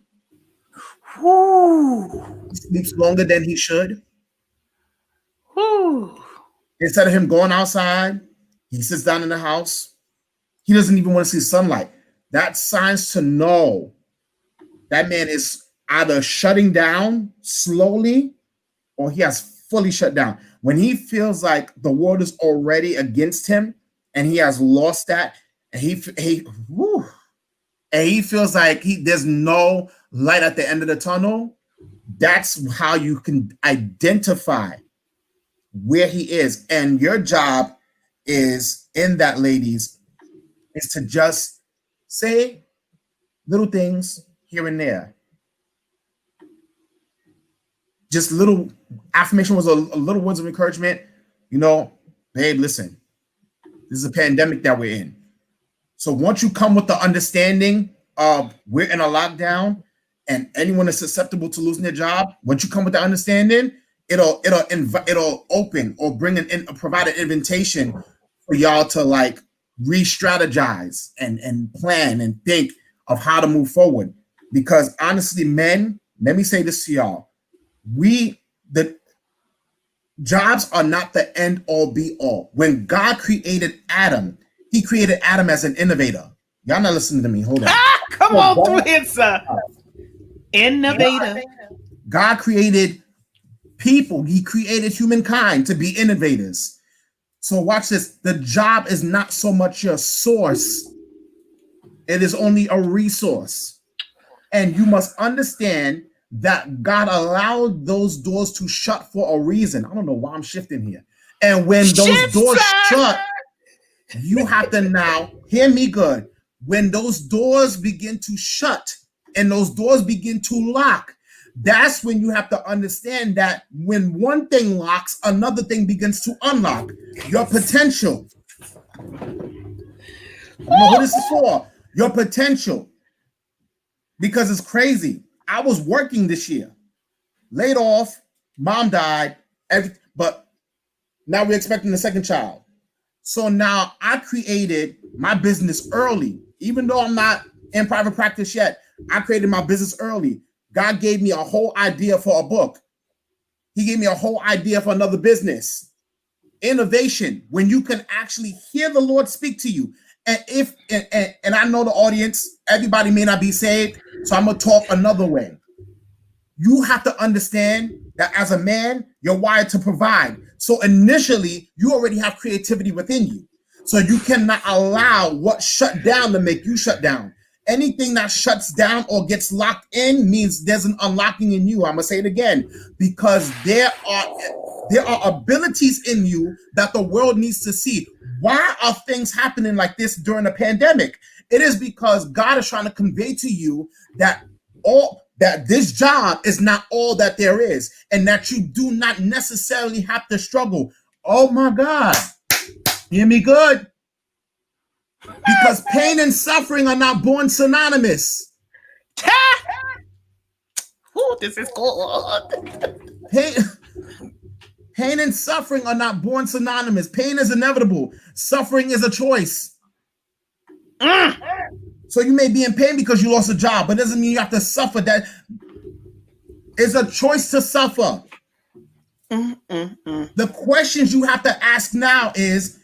Ooh. He sleeps longer than he should. Ooh. Instead of him going outside, he sits down in the house. He doesn't even want to see sunlight. That's signs to know that man is either shutting down slowly or he has fully shut down. When he feels like the world is already against him and he has lost that, and he feels like there's no light at the end of the tunnel, that's how you can identify where he is. And your job is, in that, ladies, is to just say little things here and there. Just little affirmation, was a little words of encouragement. Babe, listen, this is a pandemic that we're in. So once you come with the understanding of we're in a lockdown and anyone is susceptible to losing their job, once you come with the understanding, it'll open or provide an invitation for y'all to like re-strategize and plan and think of how to move forward. Because honestly, men, let me say this to y'all. The jobs are not the end all be all. When God created Adam, he created Adam as an innovator. Y'all not listening to me. Hold on. Come on through it, sir. Innovator. God created people. He created humankind to be innovators. So watch this. The job is not so much your source. It is only a resource. And you must understand that God allowed those doors to shut for a reason. I don't know why I'm shifting here. And when those doors shut, you have to now, hear me good, when those doors begin to shut and those doors begin to lock, that's when you have to understand that when one thing locks, another thing begins to unlock your potential. I don't know who this is for. Your potential. Because it's crazy. I was working this year, laid off, mom died, but now we're expecting a second child. So now I created my business early. Even though I'm not in private practice yet, I created my business early. God gave me a whole idea for a book. He gave me a whole idea for another business. Innovation, when you can actually hear the Lord speak to you. And I know the audience, everybody may not be saved, so I'm going to talk another way. You have to understand that as a man, you're wired to provide. So initially, you already have creativity within you. So you cannot allow what shut down to make you shut down. Anything that shuts down or gets locked in means there's an unlocking in you. I'm going to say it again, because there are abilities in you that the world needs to see. Why are things happening like this during a pandemic? It is because God is trying to convey to you that that this job is not all that there is, and that you do not necessarily have to struggle. Oh my God. Hear me good? Because pain and suffering are not born synonymous. Oh, this is good. Pain and suffering are not born synonymous. Pain is inevitable. Suffering is a choice. So you may be in pain because you lost a job, but it doesn't mean you have to suffer. That is a choice to suffer. The questions you have to ask now is,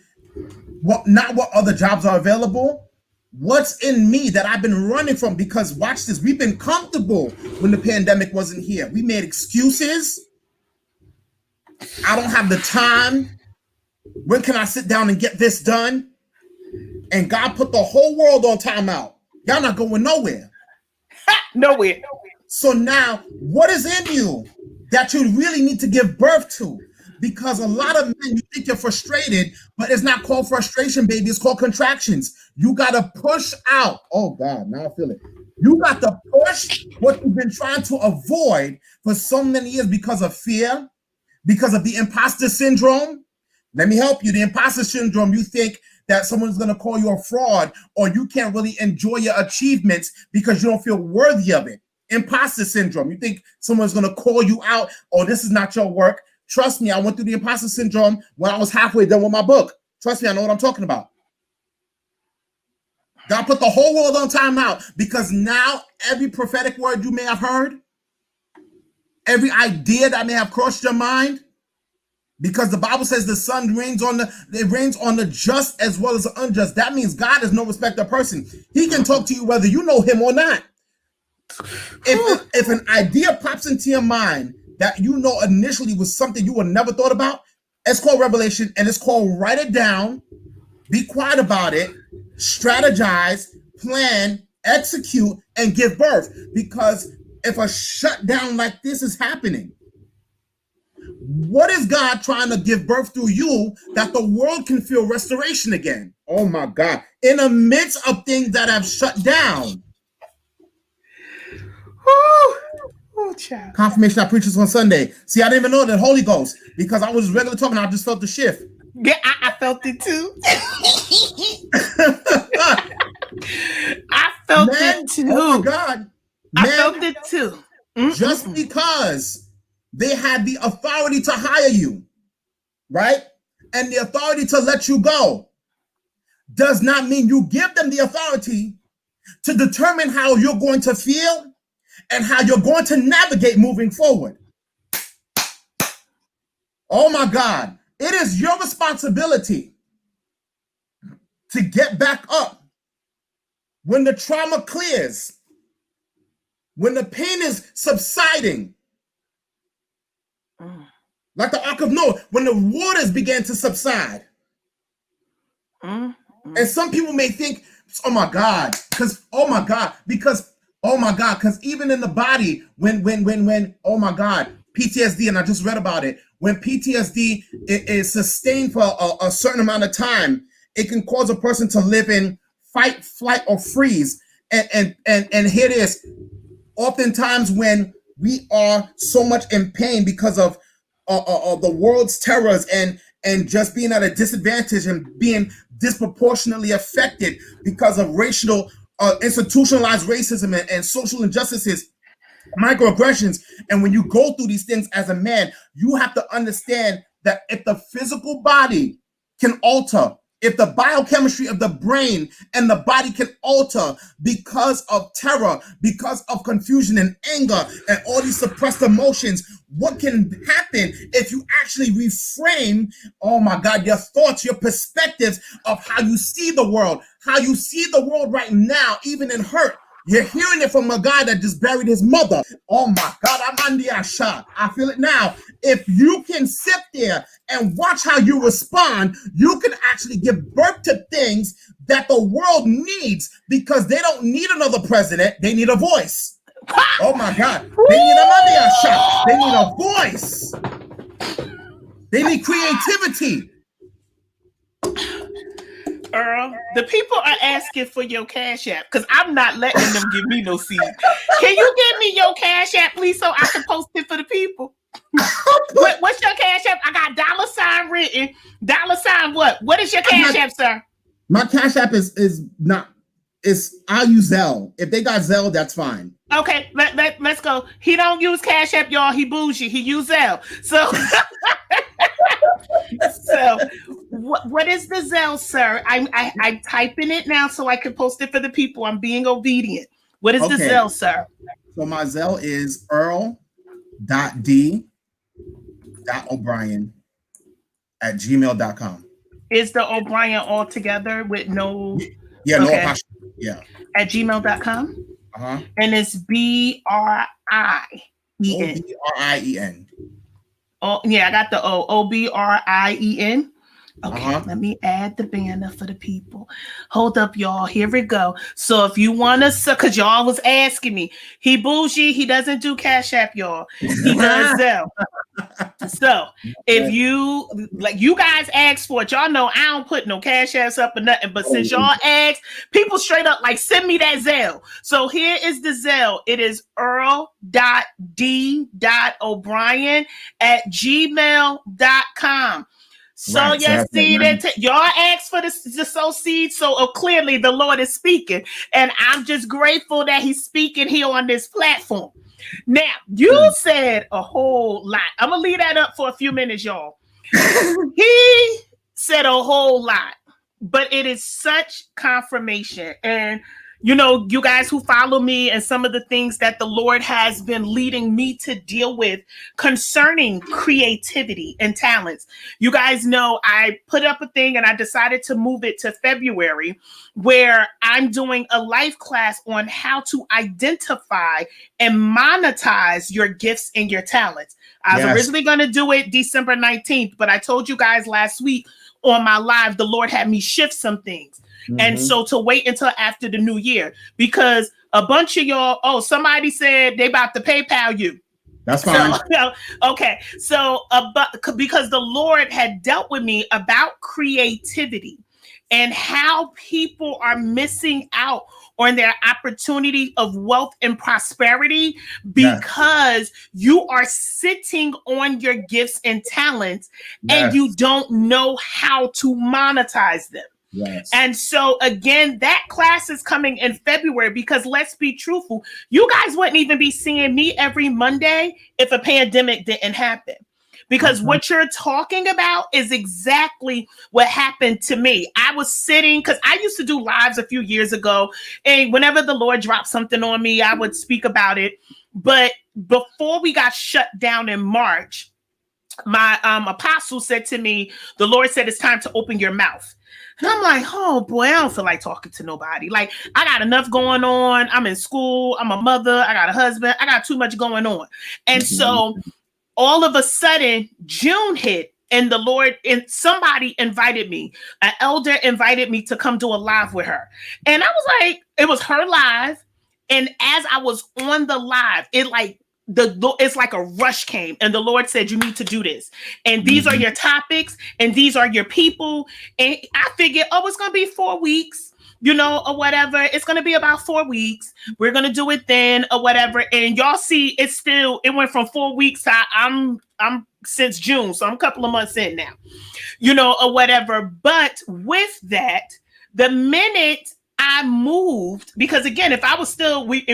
not what other jobs are available. What's in me that I've been running from? Because watch this, we've been comfortable when the pandemic wasn't here. We made excuses. I don't have the time. When can I sit down and get this done? And God put the whole world on timeout. Y'all not going nowhere. Nowhere. So now, what is in you that you really need to give birth to? Because a lot of men, you think you're frustrated, but it's not called frustration, baby. It's called contractions. You got to push out. Oh, God, now I feel it. You got to push what you've been trying to avoid for so many years because of fear, because of the imposter syndrome. Let me help you. The imposter syndrome, you think that someone's going to call you a fraud, or you can't really enjoy your achievements because you don't feel worthy of it. Imposter syndrome. You think someone's going to call you out, or this is not your work. Trust me, I went through the imposter syndrome when I was halfway done with my book. Trust me, I know what I'm talking about. God put the whole world on timeout because now every prophetic word you may have heard, every idea that may have crossed your mind, because the Bible says the sun rains on the just as well as the unjust. That means God is no respecter of person. He can talk to you whether you know him or not. If an idea pops into your mind that you know initially was something you would never thought about, it's called revelation, and it's called write it down, be quiet about it, strategize, plan, execute, and give birth. Because if a shutdown like this is happening, what is God trying to give birth through you that the world can feel restoration again? Oh my God. In the midst of things that have shut down. Confirmation I preach this on Sunday. See, I didn't even know that Holy Ghost, because I was regular talking, I just felt the shift. Yeah, I felt it too. I felt it too. Oh my God. I felt it too. Just because they had the authority to hire you, right? And the authority to let you go does not mean you give them the authority to determine how you're going to feel and how you're going to navigate moving forward. Oh my God. It is your responsibility to get back up when the trauma clears, when the pain is subsiding. Like the Ark of Noah, when the waters began to subside. And some people may think, oh my God, because even in the body, when oh my God, PTSD, and I just read about it, when PTSD is sustained for a certain amount of time, it can cause a person to live in fight, flight, or freeze. And here it is. Oftentimes when we are so much in pain because of the world's terrors and just being at a disadvantage and being disproportionately affected because of racial, institutionalized racism and social injustices, microaggressions. And when you go through these things as a man, you have to understand that if the physical body can alter, if the biochemistry of the brain and the body can alter because of terror, because of confusion and anger and all these suppressed emotions, what can happen if you actually reframe, oh my God, your thoughts, your perspectives of how you see the world right now, even in hurt. You're hearing it from a guy that just buried his mother. Oh my God, I feel it now. If you can sit there and watch how you respond, you can actually give birth to things that the world needs, because they don't need another president. They need a voice. Oh my God. They need a shot. They need a voice. They need creativity. Earl, the people are asking for your Cash App because I'm not letting them give me no seed. Can you give me your Cash App, please, so I can post it for the people? What's your Cash App? I got $ written. $ what? What is your Cash App, sir? My Cash App is not. I'll use Zelle. If they got Zelle, that's fine. Okay, let's go. He don't use Cash App, y'all. He bougie. He use Zelle. So, what is the Zelle, sir? I'm typing it now so I can post it for the people. I'm being obedient. What is the Zelle, sir? So my Zelle is earl.d.o'brien@gmail.com. Is the O'Brien all together with no? Yeah, no apostrophe. Yeah. At gmail.com. And it's BRIEN. OBRIEN. Oh, yeah, I got the OBRIEN. Okay, let me add the banner for the people. Hold up, y'all. Here we go. So if you want to, because y'all was asking me, he bougie, he doesn't do Cash App, y'all. He does Zelle. So if you guys ask for it, y'all know I don't put no Cash Apps up or nothing. But since y'all asked, people straight up like send me that Zelle. So here is the Zelle. It is earl.d.o'brien@gmail.com. So right, yes, see that y'all asked for the sow seed. So clearly the Lord is speaking, and I'm just grateful that He's speaking here on this platform. Now you said a whole lot. I'm gonna leave that up for a few minutes, y'all. He said a whole lot, but it is such confirmation. And you know, you guys who follow me and some of the things that the Lord has been leading me to deal with concerning creativity and talents. You guys know I put up a thing and I decided to move it to February where I'm doing a live class on how to identify and monetize your gifts and your talents. I was originally going to do it December 19th, but I told you guys last week on my live, the Lord had me shift some things. And so to wait until after the new year, because a bunch of y'all, somebody said they about to PayPal you. That's fine. Okay. So because the Lord had dealt with me about creativity and how people are missing out on their opportunity of wealth and prosperity because you are sitting on your gifts and talents and you don't know how to monetize them. Yes. And so again, that class is coming in February because let's be truthful, you guys wouldn't even be seeing me every Monday if a pandemic didn't happen. Because what you're talking about is exactly what happened to me. I was sitting, because I used to do lives a few years ago, and whenever the Lord dropped something on me, I would speak about it. But before we got shut down in March, my apostle said to me, the Lord said, it's time to open your mouth. And I'm like, oh boy, I don't feel like talking to nobody. Like, I got enough going on. I'm in school. I'm a mother. I got a husband. I got too much going on. And so all of a sudden, June hit, and the Lord, and somebody invited me. An elder invited me to come do a live with her. And I was like, it was her live. And as I was on the live, it's like a rush came, and the Lord said, you need to do this. And these are your topics, and these are your people. And I figured, it's going to be 4 weeks, or whatever. It's going to be about 4 weeks. We're going to do it then or whatever. And y'all see, it went from 4 weeks to I'm since June. So I'm a couple of months in now, or whatever. But with that, the minute I moved, because again, if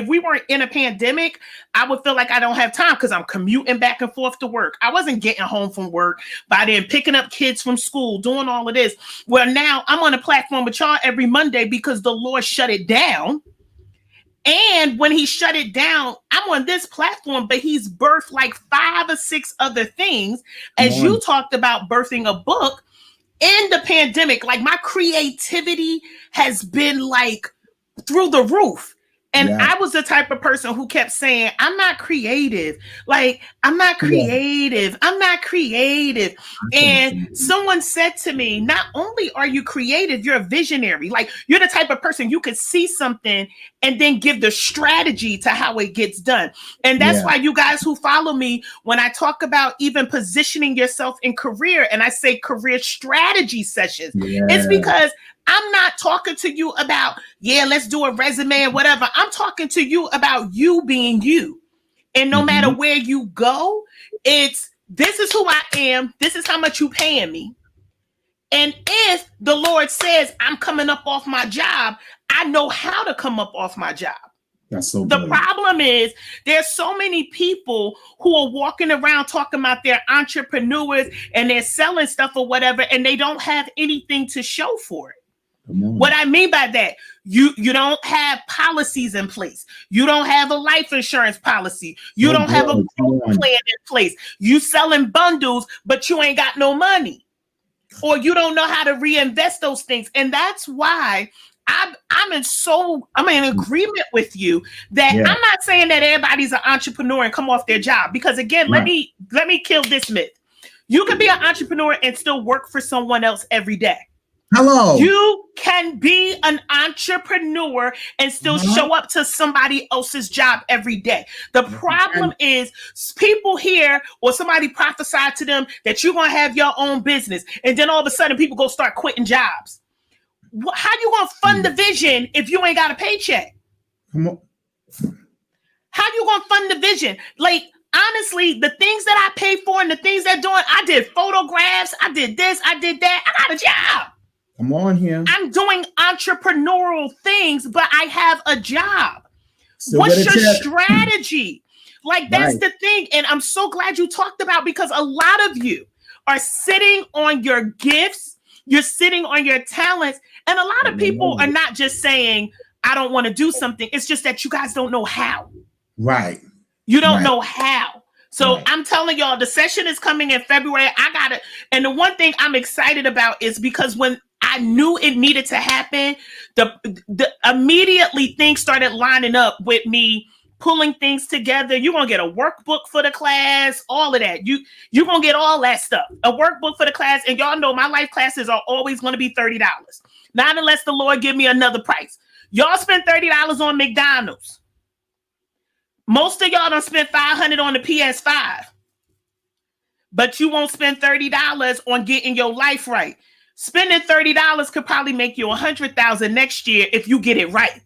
we weren't in a pandemic, I would feel like I don't have time because I'm commuting back and forth to work. I wasn't getting home from work by then, picking up kids from school, doing all of this. Well, now I'm on a platform with y'all every Monday because the Lord shut it down. And when He shut it down, I'm on this platform, but He's birthed like 5 or 6 other things. As you talked about birthing a book. In the pandemic, like my creativity has been like through the roof. And I was the type of person who kept saying, I'm not creative. Like, I'm not creative. I'm not creative. And someone said to me, not only are you creative, you're a visionary. Like, you're the type of person you could see something and then give the strategy to how it gets done. And that's why you guys who follow me, when I talk about even positioning yourself in career, and I say career strategy sessions, it's because I'm not talking to you about, yeah, let's do a resume and whatever. I'm talking to you about you being you. And no matter where you go, it's, this is who I am. This is how much you paying me. And if the Lord says I'm coming up off my job, I know how to come up off my job. That's so the problem is there's so many people who are walking around talking about they're entrepreneurs and they're selling stuff or whatever, and they don't have anything to show for it. What I mean by that, you don't have policies in place. You don't have a life insurance policy. You don't have a plan in place. You selling bundles, but you ain't got no money, or you don't know how to reinvest those things. And that's why I'm in agreement with you that I'm not saying that everybody's an entrepreneur and come off their job, because again, let me kill this myth. You can be an entrepreneur and still work for someone else every day. Hello. You can be an entrepreneur and still show up to somebody else's job every day. The problem is people hear or somebody prophesied to them that you're going to have your own business. And then all of a sudden people go start quitting jobs. How you going to fund the vision if you ain't got a paycheck? Come on. How you going to fund the vision? Like, honestly, the things that I pay for and the things they're doing, I did photographs, I did this, I did that. I got a job. Come on here. I'm doing entrepreneurial things, but I have a job. Still what's your strategy? Like, that's the thing. And I'm so glad you talked about, because a lot of you are sitting on your gifts. You're sitting on your talents. And a lot of people are not just saying, I don't want to do something. It's just that you guys don't know how. Right. You don't know how. So I'm telling y'all, the session is coming in February. I got it. And the one thing I'm excited about is because when I knew it needed to happen, the immediately things started lining up with me pulling things together. You're going to get a workbook for the class, all of that. You're going to get all that stuff, a workbook for the class. And y'all know my life classes are always going to be $30. Not unless the Lord give me another price. Y'all spend $30 on McDonald's. Most of y'all don't spend $500 on the PS5. But you won't spend $30 on getting your life right. Spending $30 could probably make you $100,000 next year if you get it right.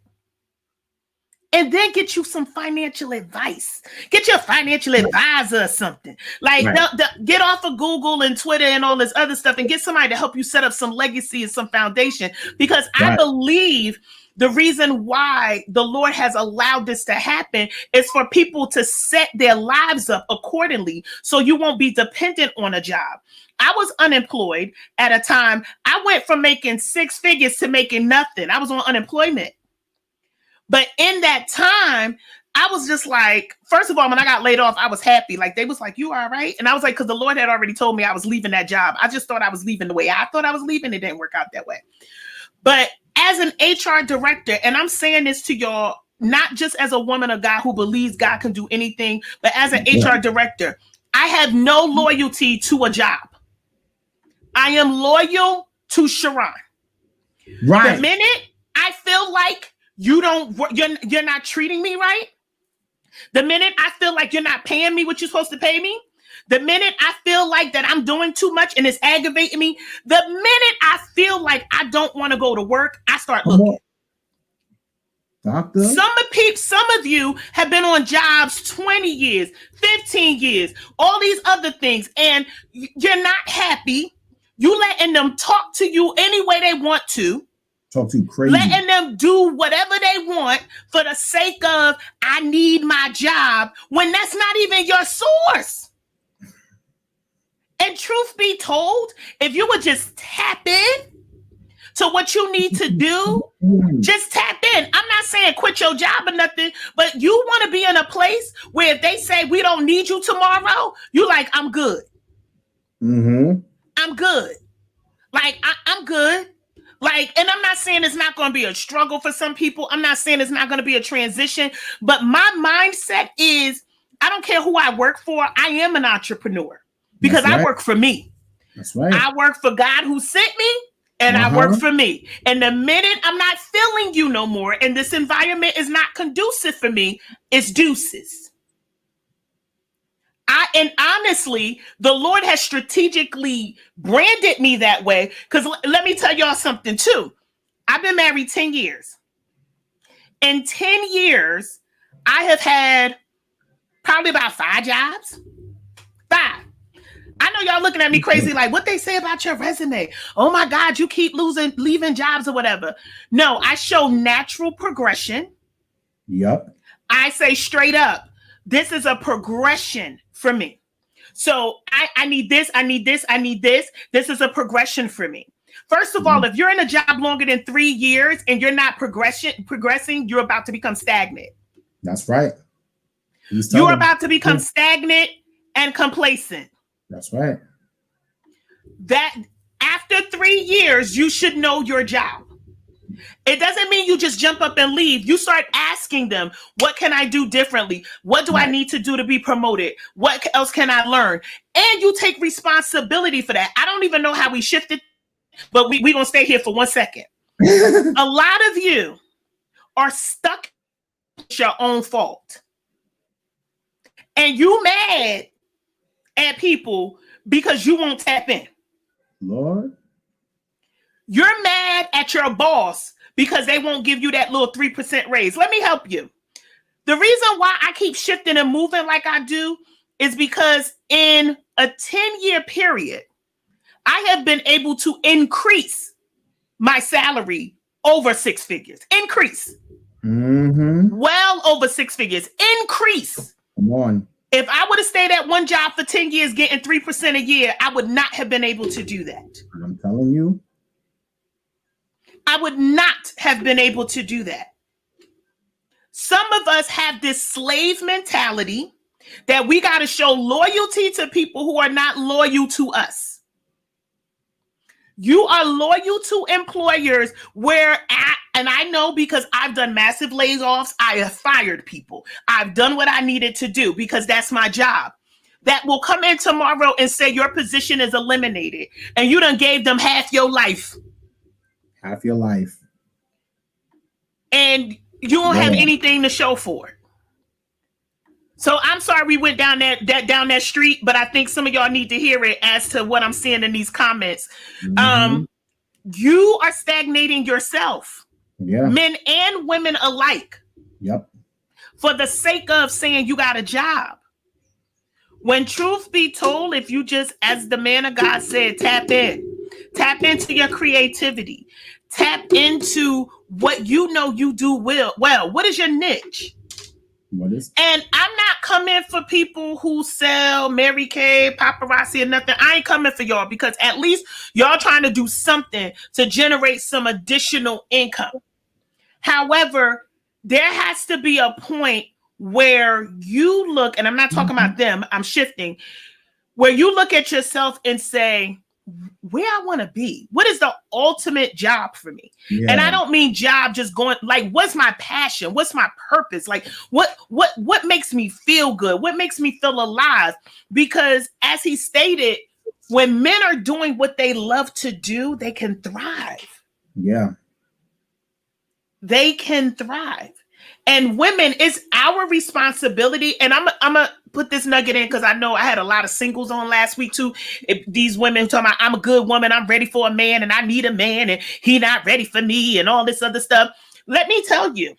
And then get you some financial advice. Get your financial advisor or something. Like, get off of Google and Twitter and all this other stuff and get somebody to help you set up some legacy and some foundation. Because I believe the reason why the Lord has allowed this to happen is for people to set their lives up accordingly, so you won't be dependent on a job. I was unemployed at a time. I went from making 6 figures to making nothing. I was on unemployment. But in that time, I was just like, first of all, when I got laid off, I was happy. Like, they was like, you all right? And I was like, because the Lord had already told me I was leaving that job. I just thought I was leaving the way I thought I was leaving. It didn't work out that way. But as an HR director, and I'm saying this to y'all, not just as a woman of God who believes God can do anything, but as an HR director, I have no loyalty to a job. I am loyal to Sharon. Right. The minute I feel like you're not treating me right, the minute I feel like you're not paying me what you're supposed to pay me, the minute I feel like that I'm doing too much and it's aggravating me, the minute I feel like I don't want to go to work, I start looking. Doctor? Some of you have been on jobs 20 years, 15 years, all these other things, and you're not happy. You letting them talk to you any way they want to. Talk too crazy. Letting them do whatever they want for the sake of, I need my job, when that's not even your source. And truth be told, if you would just tap in to what you need to do, just tap in. I'm not saying quit your job or nothing, but you want to be in a place where if they say we don't need you tomorrow, you like, I'm good. I'm good. Like, I'm good. Like, and I'm not saying it's not going to be a struggle for some people. I'm not saying it's not going to be a transition, but my mindset is, I don't care who I work for. I am an entrepreneur because I work for me. That's right. I work for God who sent me, and I work for me. And the minute I'm not feeling you no more, and this environment is not conducive for me, it's deuces. And honestly, the Lord has strategically branded me that way. Because let me tell y'all something too. I've been married 10 years. In 10 years, I have had probably about 5 jobs. 5. I know y'all looking at me crazy, like, what they say about your resume? Oh my God, you keep leaving jobs or whatever. No, I show natural progression. Yep. I say straight up, this is a progression for me. So I need this, I need this, I need this. This is a progression for me. First of all, if you're in a job longer than 3 years and you're not progressing, you're about to become stagnant. That's right. You're about to become stagnant and complacent. That's right. That after 3 years, you should know your job. It doesn't mean you just jump up and leave. You start asking them, what can I do differently? What do I need to do to be promoted? What else can I learn? And you take responsibility for that. I don't even know how we shifted, but we're going to stay here for 1 second. A lot of you are stuck with your own fault. And you mad at people because you won't tap in. Lord. You're mad at your boss because they won't give you that little 3% raise. Let me help you. The reason why I keep shifting and moving like I do is because in a 10-year period, I have been able to increase my salary over 6 figures. Increase. Well over 6 figures. Increase. Come on. If I would have stayed at one job for 10 years getting 3% a year, I would not have been able to do that. I'm telling you. I would not have been able to do that. Some of us have this slave mentality that we got to show loyalty to people who are not loyal to us. You are loyal to employers and I know because I've done massive layoffs, I have fired people. I've done what I needed to do because that's my job. That will come in tomorrow and say your position is eliminated and you done gave them half your life. Half your life. And you won't have anything to show for it. So I'm sorry we went down that street, but I think some of y'all need to hear it as to what I'm seeing in these comments. You are stagnating yourself. Yeah. Men and women alike. Yep. For the sake of saying you got a job. When truth be told, if you just, as the man of God said, tap into your creativity, tap into what you know you do well. What is your niche? And I'm not coming for people who sell Mary Kay, paparazzi, or nothing. I ain't coming for y'all because at least y'all trying to do something to generate some additional income. However, there has to be a point where you look, and I'm not talking about them, I'm shifting, where you look at yourself and say, where I want to be. What is the ultimate job for me? Yeah. And I don't mean job just going like, what's my passion? What's my purpose? Like what makes me feel good? What makes me feel alive? Because as he stated, when men are doing what they love to do, they can thrive. Yeah. They can thrive. And women, it's our responsibility. And I'm gonna put this nugget in because I know I had a lot of singles on last week too. These women talking about I'm a good woman, I'm ready for a man, and I need a man, and he not ready for me, and all this other stuff. Let me tell you,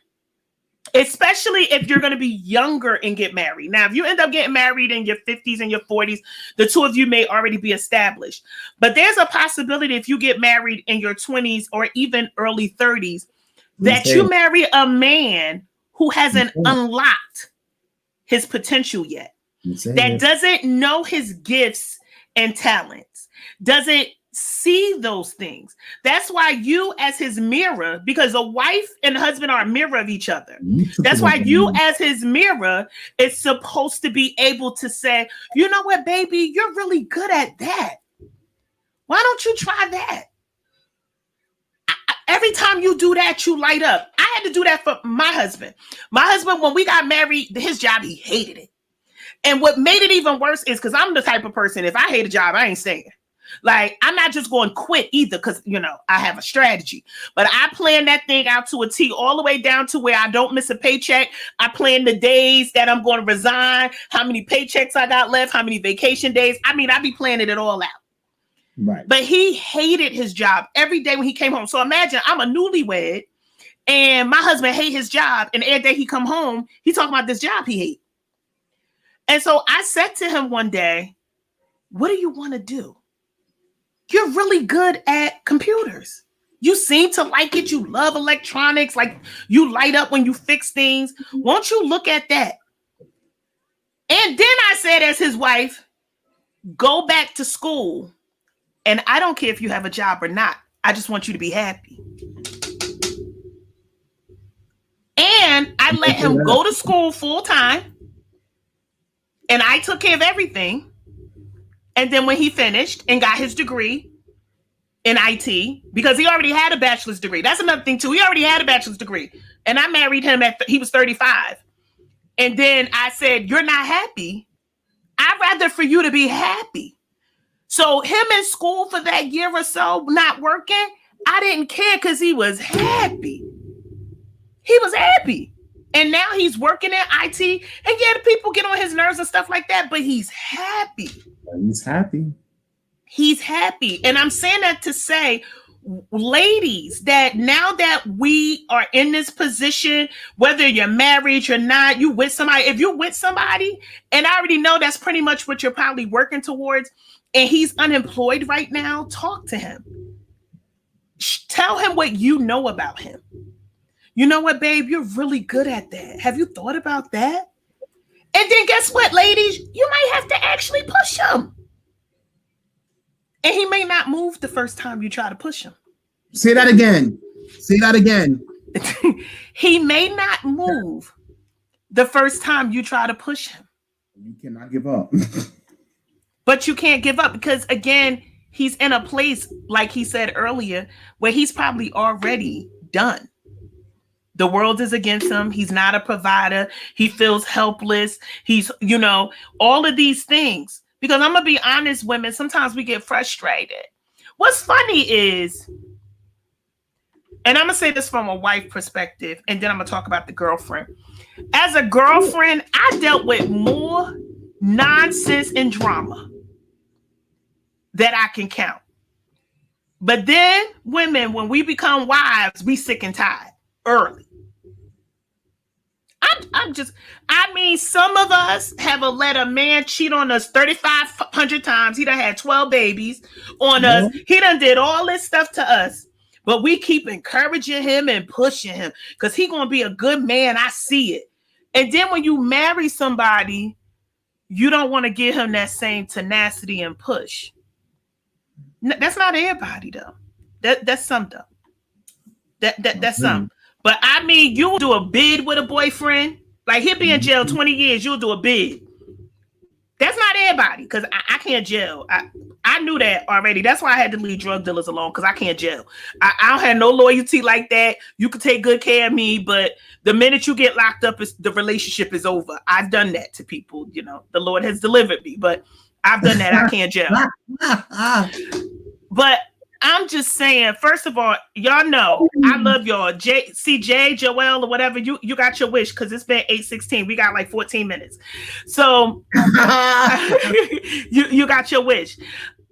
especially if you're going to be younger and get married. Now, if you end up getting married in your 50s and your 40s, the two of you may already be established. But there's a possibility if you get married in your 20s or even early 30s that you marry a man who hasn't unlocked his potential yet, that doesn't know his gifts and talents, doesn't see those things. That's why you as his mirror, because a wife and husband are a mirror of each other. That's why you as his mirror is supposed to be able to say, you know what, baby, you're really good at that. Why don't you try that? Every time you do that, you light up. I had to do that for my husband. My husband, when we got married, his job, he hated it. And what made it even worse is because I'm the type of person, if I hate a job, I ain't staying. Like, I'm not just going to quit either because, I have a strategy. But I plan that thing out to a T all the way down to where I don't miss a paycheck. I plan the days that I'm going to resign, how many paychecks I got left, how many vacation days. I mean, I be planning it all out. Right. But he hated his job every day when he came home. So imagine I'm a newlywed and my husband hate his job. And every day he come home, he talking about this job he hate. And so I said to him one day, what do you want to do? You're really good at computers. You seem to like it. You love electronics. Like you light up when you fix things. Won't you look at that? And then I said as his wife, go back to school. And I don't care if you have a job or not. I just want you to be happy. And I let him go to school full time. And I took care of everything. And then when he finished and got his degree in IT, because he already had a bachelor's degree. That's another thing too. He already had a bachelor's degree. And I married him he was 35. And then I said, you're not happy. I'd rather for you to be happy. So him in school for that year or so, not working, I didn't care because he was happy. He was happy. And now he's working in IT. And yeah, the people get on his nerves and stuff like that, but he's happy. He's happy. He's happy. And I'm saying that to say, ladies, that now that we are in this position, whether you're married, you're not, you with somebody, if you're with somebody, and I already know that's pretty much what you're probably working towards, and he's unemployed right now, talk to him. Tell him what you know about him. You know what, babe? You're really good at that. Have you thought about that? And then guess what, ladies? You might have to actually push him. And he may not move the first time you try to push him. Say that again. Say that again. He may not move the first time you try to push him. You cannot give up. But you can't give up because, again, he's in a place, like he said earlier, where he's probably already done. The world is against him. He's not a provider. He feels helpless. He's, all of these things. Because I'm going to be honest, women, sometimes we get frustrated. What's funny is, and I'm going to say this from a wife perspective, and then I'm going to talk about the girlfriend. As a girlfriend, I dealt with more nonsense and drama that I can count. But then women, when we become wives, we sick and tired early. Some of us have let a man cheat on us 3,500 times. He done had 12 babies on us. He done did all this stuff to us. But we keep encouraging him and pushing him because he going to be a good man. I see it. And then when you marry somebody, you don't want to give him that same tenacity and push. That's not everybody, though. That's some, though. That's some. But you do a bid with a boyfriend. Like he'll be in jail 20 years. You'll do a bid. That's not everybody because I can't jail. I knew that already. That's why I had to leave drug dealers alone because I can't jail. I don't have no loyalty like that. You can take good care of me, but the minute you get locked up, the relationship is over. I've done that to people. The Lord has delivered me, but I've done that. I can't jail. But I'm just saying, first of all, y'all know I love y'all. CJ, Joel, or whatever, you got your wish because it's been 8:16. We got like 14 minutes. So you got your wish.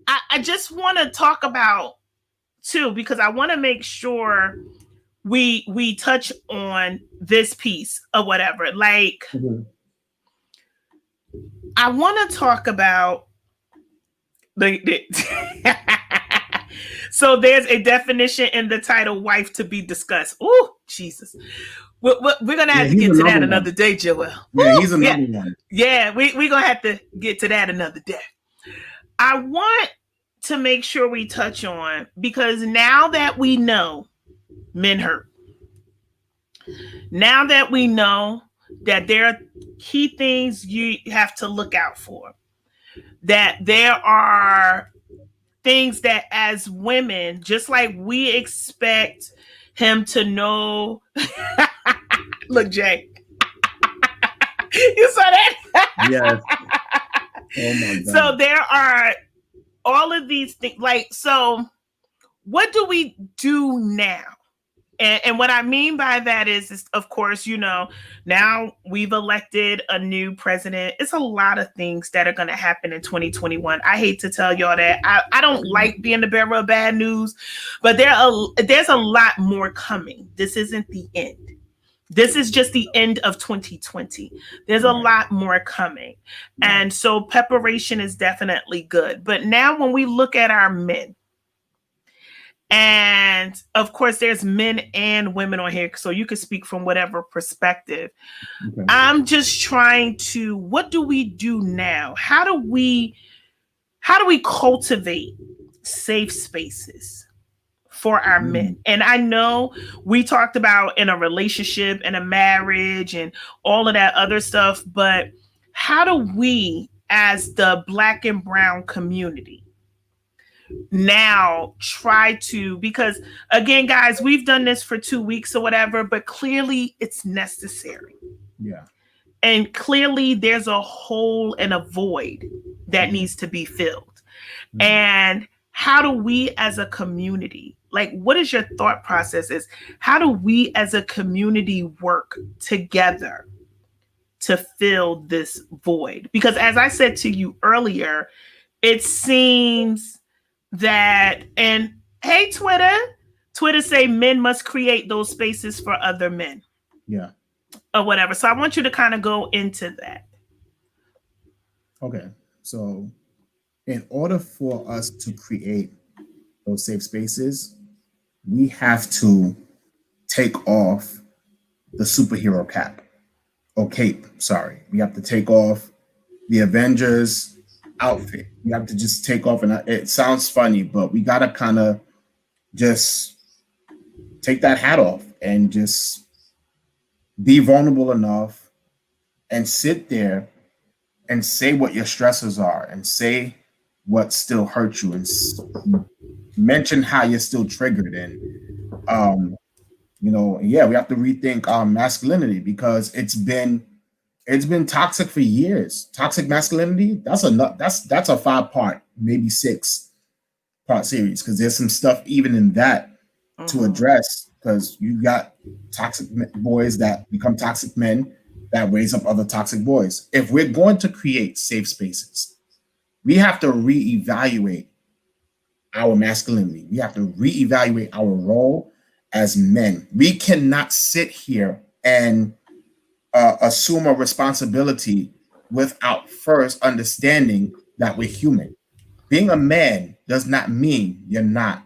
I just want to talk about too, because I want to make sure we touch on this piece or whatever. Like, I want to talk about So there's a definition in the title, wife to be discussed. Oh, Jesus. We're going to have to get to that another day, Joel. Yeah, he's another one. Yeah, we're going to have to get to that another day. I want to make sure we touch on, because now that we know men hurt, now that we know that there are key things you have to look out for, that there are things that as women, just like we expect him to know. Look, Jay. You saw that? Yes. Oh my God. So there are all of these things. Like, so what do we do now? And what I mean by that is, of course, now we've elected a new president. It's a lot of things that are going to happen in 2021. I hate to tell y'all that. I don't like being the bearer of bad news, but there's a lot more coming. This isn't the end. This is just the end of 2020. There's a lot more coming. And so preparation is definitely good. But now when we look at our men, and of course, there's men and women on here, so you can speak from whatever perspective. Okay. I'm just trying to, what do we do now? How do we cultivate safe spaces for our men? And I know we talked about in a relationship and a marriage and all of that other stuff, but how do we, as the Black and brown community, now try to, because again, guys, we've done this for 2 weeks or whatever, but clearly it's necessary. Yeah. And clearly there's a hole and a void that needs to be filled. And how do we as a community, like, what is your thought process is, how do we as a community work together to fill this void? Because as I said to you earlier, it seems that, and hey, Twitter say men must create those spaces for other men. Yeah. Or whatever. So I want you to kind of go into that. Okay. So in order for us to create those safe spaces, we have to take off the superhero cap or cape. Sorry. We have to take off the Avengers outfit. You have to just take off, and it sounds funny, but we gotta kind of just take that hat off and just be vulnerable enough and sit there and say what your stressors are and say what still hurts you and mention how you're still triggered. And we have to rethink masculinity, because it's been toxic for years. Toxic masculinity, that's a 5-part, maybe 6-part series, because there's some stuff even in that to address, because you got toxic boys that become toxic men that raise up other toxic boys. If we're going to create safe spaces, we have to reevaluate our masculinity. We have to reevaluate our role as men. We cannot sit here and assume a responsibility without first understanding that we're human. Being a man does not mean you're not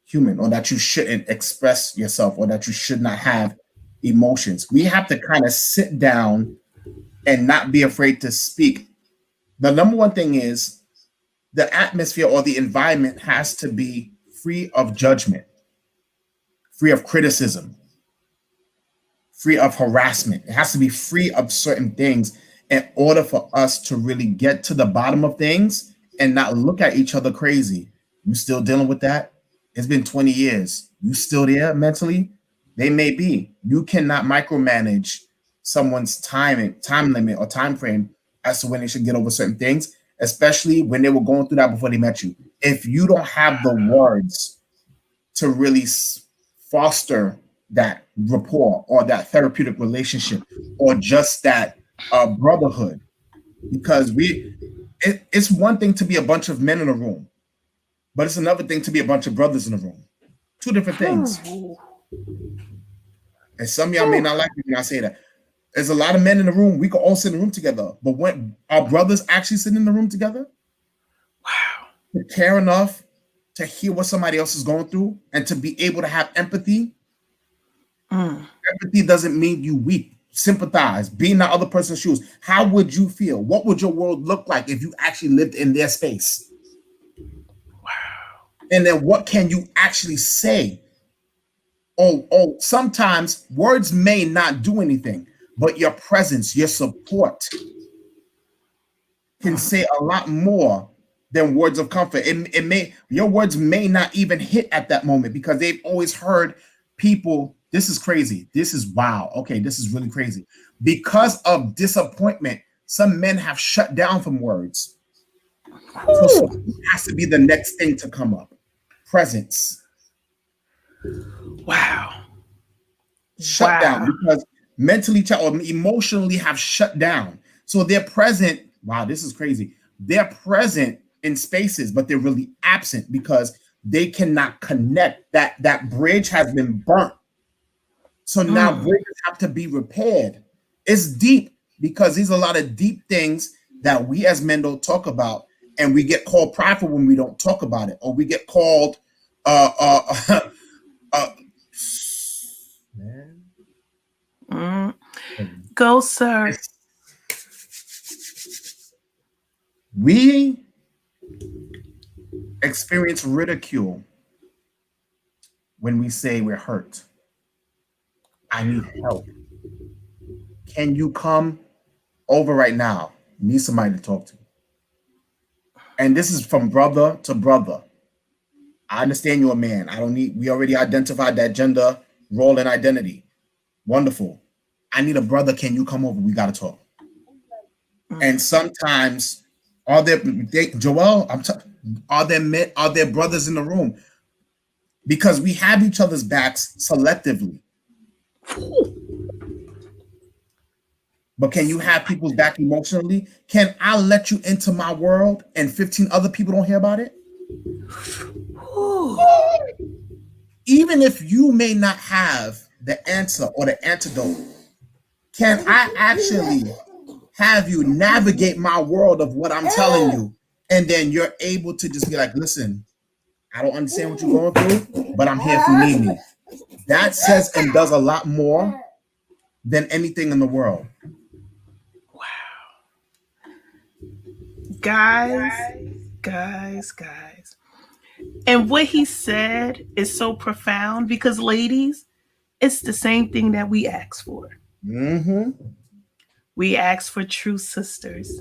human, or that you shouldn't express yourself, or that you should not have emotions. We have to kind of sit down and not be afraid to speak. The number one thing is the atmosphere or the environment has to be free of judgment, free of criticism, free of harassment. It has to be free of certain things in order for us to really get to the bottom of things and not look at each other crazy. You still dealing with that? It's been 20 years. You still there mentally? They may be. You cannot micromanage someone's time limit or time frame as to when they should get over certain things, especially when they were going through that before they met you. If you don't have the words to really foster that rapport or that therapeutic relationship or just that brotherhood, because it's one thing to be a bunch of men in a room, but it's another thing to be a bunch of brothers in a room. Two different things. And some of y'all may not like me when I say that. There's a lot of men in the room. We can all sit in the room together. But when our brothers actually sit in the room together, wow, to care enough to hear what somebody else is going through and to be able to have empathy. Empathy doesn't mean you weep. Sympathize, be in that other person's shoes. How would you feel? What would your world look like if you actually lived in their space? Wow. And then what can you actually say? Oh, sometimes words may not do anything, but your presence, your support can say a lot more than words of comfort. Your words may not even hit at that moment because they've always heard people. This is crazy. This is wow. Okay, this is really crazy. Because of disappointment, some men have shut down from words. So it has to be the next thing to come up. Presence. Wow. shut down because mentally or emotionally have shut down. So they're present. Wow, this is crazy. They're present in spaces, but they're really absent because they cannot connect. That bridge has been burnt. So now bridges have to be repaired. It's deep because there's a lot of deep things that we as men don't talk about, and we get called prideful when we don't talk about it, or we get called man. Go, sir. We experience ridicule when we say we're hurt. I need help. Can you come over right now? Need somebody to talk to. And this is from brother to brother. I understand you're a man. We already identified that gender role and identity. Wonderful. I need a brother. Can you come over? We got to talk. And sometimes are there brothers in the room? Because we have each other's backs selectively. But can you have people's back emotionally? Can I let you into my world and 15 other people don't hear about it? Even if you may not have the answer or the antidote, can I actually have you navigate my world of what I'm telling you? And then you're able to just be like, listen, I don't understand what you're going through, but I'm here if you need me. That says and does a lot more than anything in the world. Wow. Guys. And what he said is so profound because, ladies, it's the same thing that we ask for. We ask for true sisters,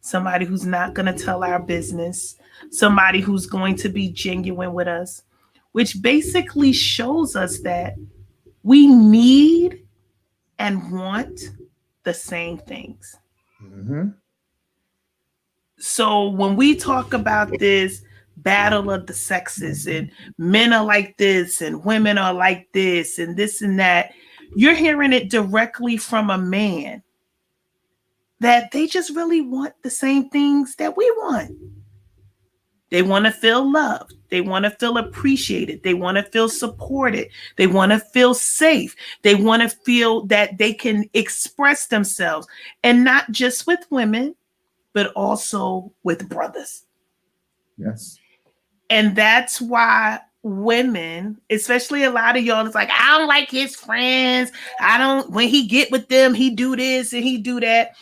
somebody who's not going to tell our business, somebody who's going to be genuine with us, which basically shows us that we need and want the same things. So when we talk about this battle of the sexes and men are like this and women are like this and that, you're hearing it directly from a man that they just really want the same things that we want. They want to feel loved. They want to feel appreciated. They want to feel supported. They want to feel safe. They want to feel that they can express themselves, and not just with women, but also with brothers. Yes. And that's why women, especially a lot of y'all, it's like, I don't like his friends. When he get with them, he do this and he do that.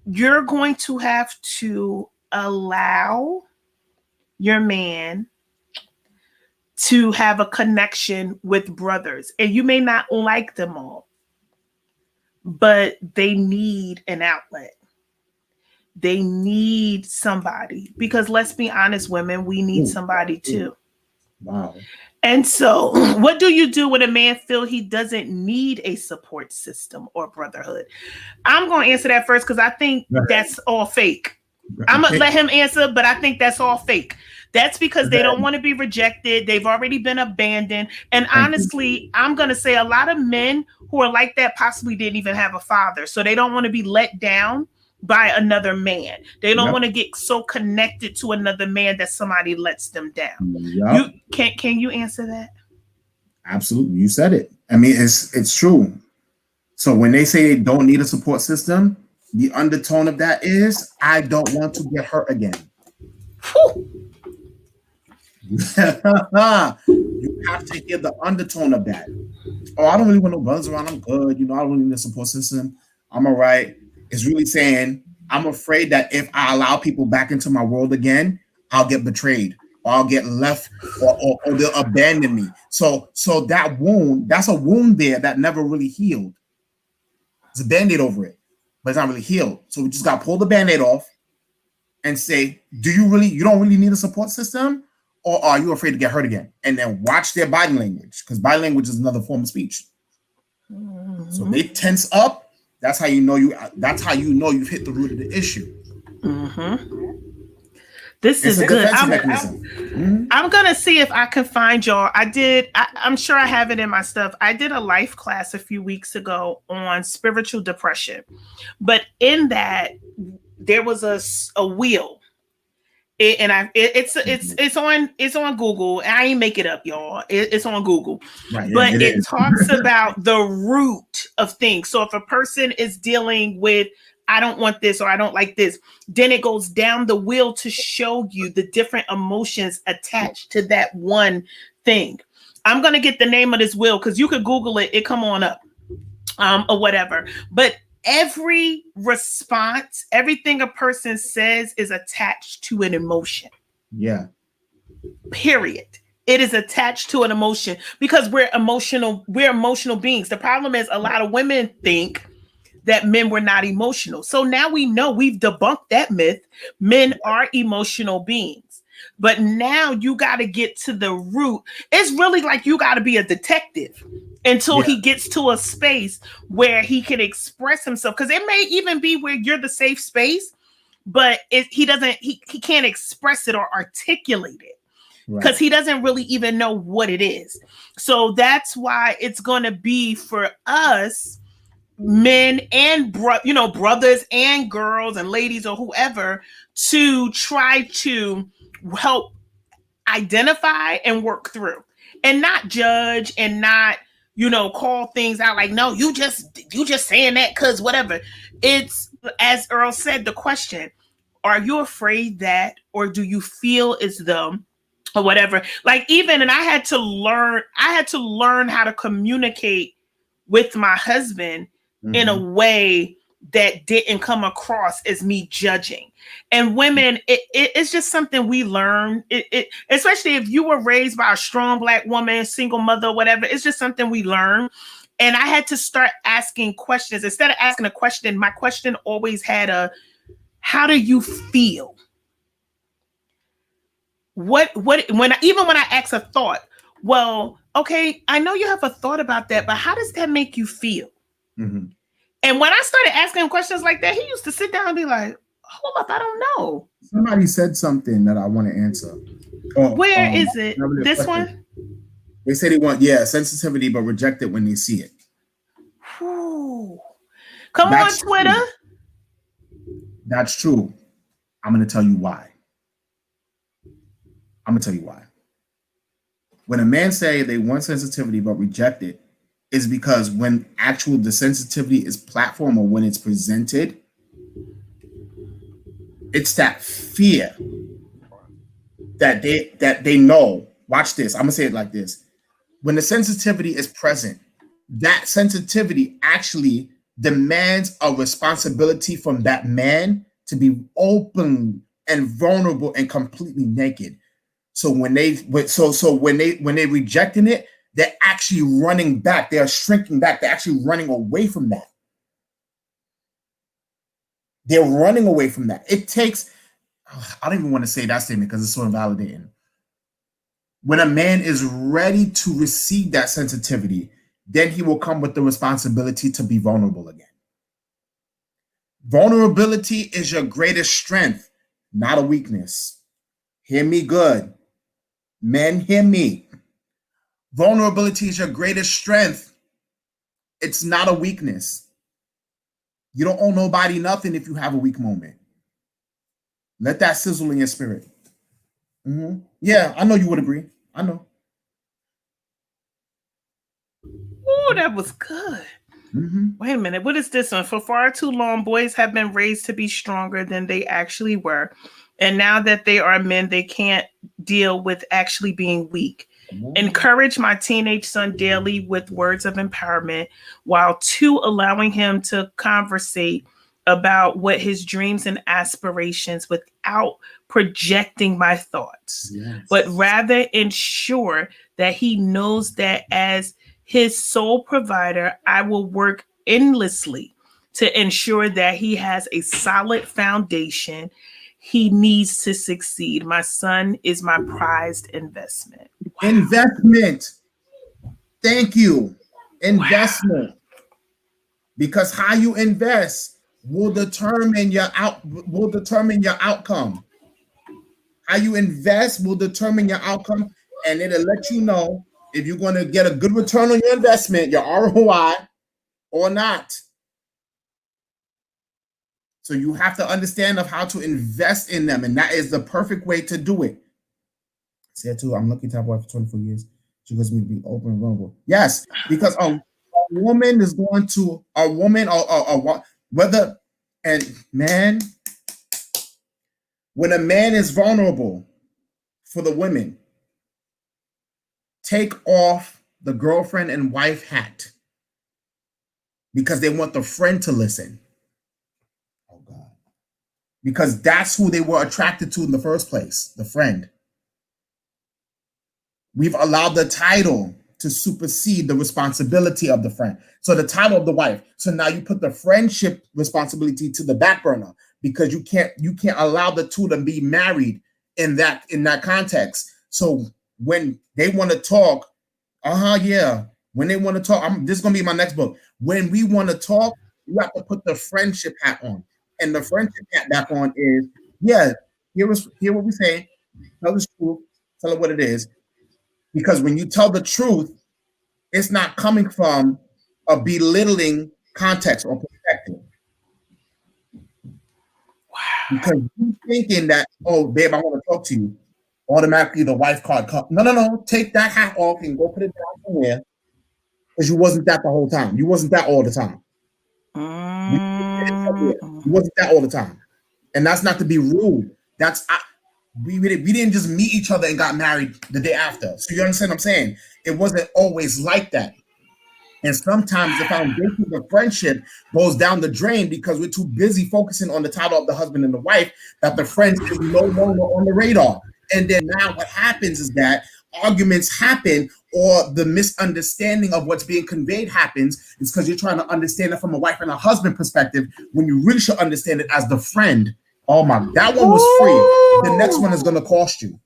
You're going to have to allow your man to have a connection with brothers. And you may not like them all, but they need an outlet. They need somebody, because let's be honest, women, we need somebody too. Wow. And so what do you do when a man feels he doesn't need a support system or brotherhood? I'm going to answer that first because I think that's all fake. I'm going to let him answer, but I think that's all fake. That's because they don't want to be rejected. They've already been abandoned. And honestly, I'm going to say a lot of men who are like that possibly didn't even have a father. So they don't want to be let down by another man. They don't want to get so connected to another man that somebody lets them down. Can you answer that? Absolutely. You said it. I mean, it's true. So when they say they don't need a support system, the undertone of that is, I don't want to get hurt again. You have to hear the undertone of that. Oh, I don't really want no brothers around. I'm good. I don't really need a support system. I'm all right. It's really saying, I'm afraid that if I allow people back into my world again, I'll get betrayed, or I'll get left, or they'll abandon me. So that wound, that's a wound there that never really healed. It's a Band-Aid over it, but it's not really healed. So we just got to pull the Band-Aid off and say, you don't really need a support system, or are you afraid to get hurt again? And then watch their body language, because body language is another form of speech. So they tense up. That's how you know you've hit the root of the issue. This It's is a good. defense mechanism. I'm gonna see if I can find y'all. I'm sure I have it in my stuff. I did a life class a few weeks ago on spiritual depression, but in that there was a wheel. It's on Google. I ain't make it up, y'all. It's on Google, Right? but It it is. talks about the root of things. So if a person is dealing with, I don't want this or I don't like this, then it goes down the wheel to show you the different emotions attached to that one thing. I'm gonna get the name of this wheel because you could Google it. It come on up, or whatever. But every response, everything a person says is attached to an emotion. Yeah. Period. It is attached to an emotion because we're emotional beings. The problem is a lot of women think that men were not emotional. So now we know, we've debunked that myth. Men are emotional beings. But now you got to get to the root. It's really like you got to be a detective until he gets to a space where he can express himself. Because it may even be where you're the safe space, but he can't express it or articulate it because he doesn't really even know what it is. So that's why it's going to be for us men and brothers and girls and ladies or whoever to try to help identify and work through and not judge and not call things out like, no, you just saying that because whatever. It's, as Earl said, the question, are you afraid that, or do you feel as though, or whatever, like, even, and I had to learn how to communicate with my husband in a way that didn't come across as me judging. And women, it's just something we learn. Especially if you were raised by a strong Black woman, single mother, whatever, it's just something we learn. And I had to start asking questions. Instead of asking a question, my question always had a, how do you feel? Even when I ask a thought, well, okay, I know you have a thought about that, but how does that make you feel? And when I started asking him questions like that, he used to sit down and be like, hold up, I don't know. Somebody said something that I want to answer. Where is it? This one? They say they want, sensitivity, but reject it when they see it. Come on, Twitter. That's true. I'm going to tell you why. When a man say they want sensitivity but reject it, is because when the sensitivity is platform or when it's presented, it's that fear that they know. Watch this. I'm gonna say it like this. When the sensitivity is present, that sensitivity actually demands a responsibility from that man to be open and vulnerable and completely naked. So when they rejecting it, they're actually running back. They're shrinking back. They're actually running away from that. It takes, I don't even want to say that statement because it's so invalidating. When a man is ready to receive that sensitivity, then he will come with the responsibility to be vulnerable again. Vulnerability is your greatest strength, not a weakness. Hear me good. Men, hear me. Vulnerability is your greatest strength. It's not a weakness. You don't owe nobody nothing if you have a weak moment. Let that sizzle in your spirit. Yeah, I know you would agree. I know. Oh, that was good. Wait a minute. What is this one? For far too long, boys have been raised to be stronger than they actually were. And now that they are men, they can't deal with actually being weak. Encourage my teenage son daily with words of empowerment, while 2, allowing him to conversate about what his dreams and aspirations without projecting my thoughts, but rather ensure that he knows that as his sole provider, I will work endlessly to ensure that he has a solid foundation he needs to succeed. My son is my prized investment. Wow. Investment. Thank you. Investment. Wow. Because how you invest will determine your outcome. How you invest will determine your outcome, and it'll let you know if you're going to get a good return on your investment, your ROI, or not. So you have to understand of how to invest in them, and that is the perfect way to do it. Say too, I'm lucky to have wife for 24 years. She wants me to be open and vulnerable. Yes, because a woman is going to whether and man, when a man is vulnerable for the women, take off the girlfriend and wife hat because they want the friend to listen. Oh God. Because that's who they were attracted to in the first place, the friend. We've allowed the title to supersede the responsibility of the friend. So the title of the wife. So now you put the friendship responsibility to the back burner because you can't allow the two to be married in that context. So when they want to talk, yeah. When they want to talk, this is gonna be my next book. When we want to talk, you have to put the friendship hat on. And the friendship hat back on is, yeah, hear what we say, tell the truth, tell it what it is. Because when you tell the truth, it's not coming from a belittling context or perspective. Wow. Because you thinking that, oh, babe, I want to talk to you, automatically the wife card comes. No. Take that hat off and go put it down somewhere. Because you wasn't that the whole time. You wasn't that all the time. You wasn't that all the time. And that's not to be rude. That's we didn't just meet each other and got married the day after. So you understand what I'm saying? It wasn't always like that. And sometimes the foundation of friendship goes down the drain because we're too busy focusing on the title of the husband and the wife that the friends is no longer on the radar. And then now what happens is that arguments happen or the misunderstanding of what's being conveyed happens is because you're trying to understand it from a wife and a husband perspective when you really should understand it as the friend. Oh my, that one was free. The next one is going to cost you.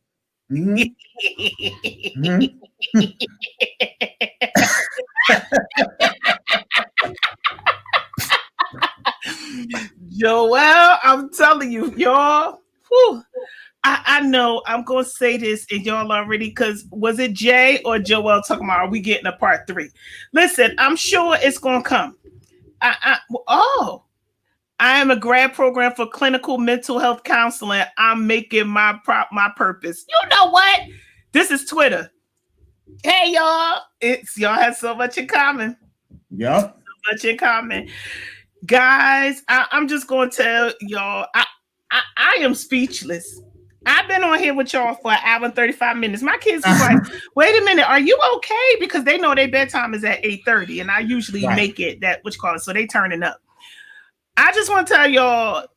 Joel, I'm telling you, y'all. Whew, I know I'm gonna say this, and y'all already, because was it Jay or Joel talking about, are we getting a part 3? Listen, I'm sure it's gonna come. I am a grad program for clinical mental health counseling. I'm making my purpose. You know what? This is Twitter. Hey y'all, y'all have so much in common. Yeah, so much in common, guys. I'm just gonna tell y'all, I am speechless. I've been on here with y'all for 1 hour and 35 minutes. My kids was like, wait a minute, are you okay? Because they know their bedtime is at 8:30, and I usually make it that, what you call it, so they turning up. I just want to tell y'all,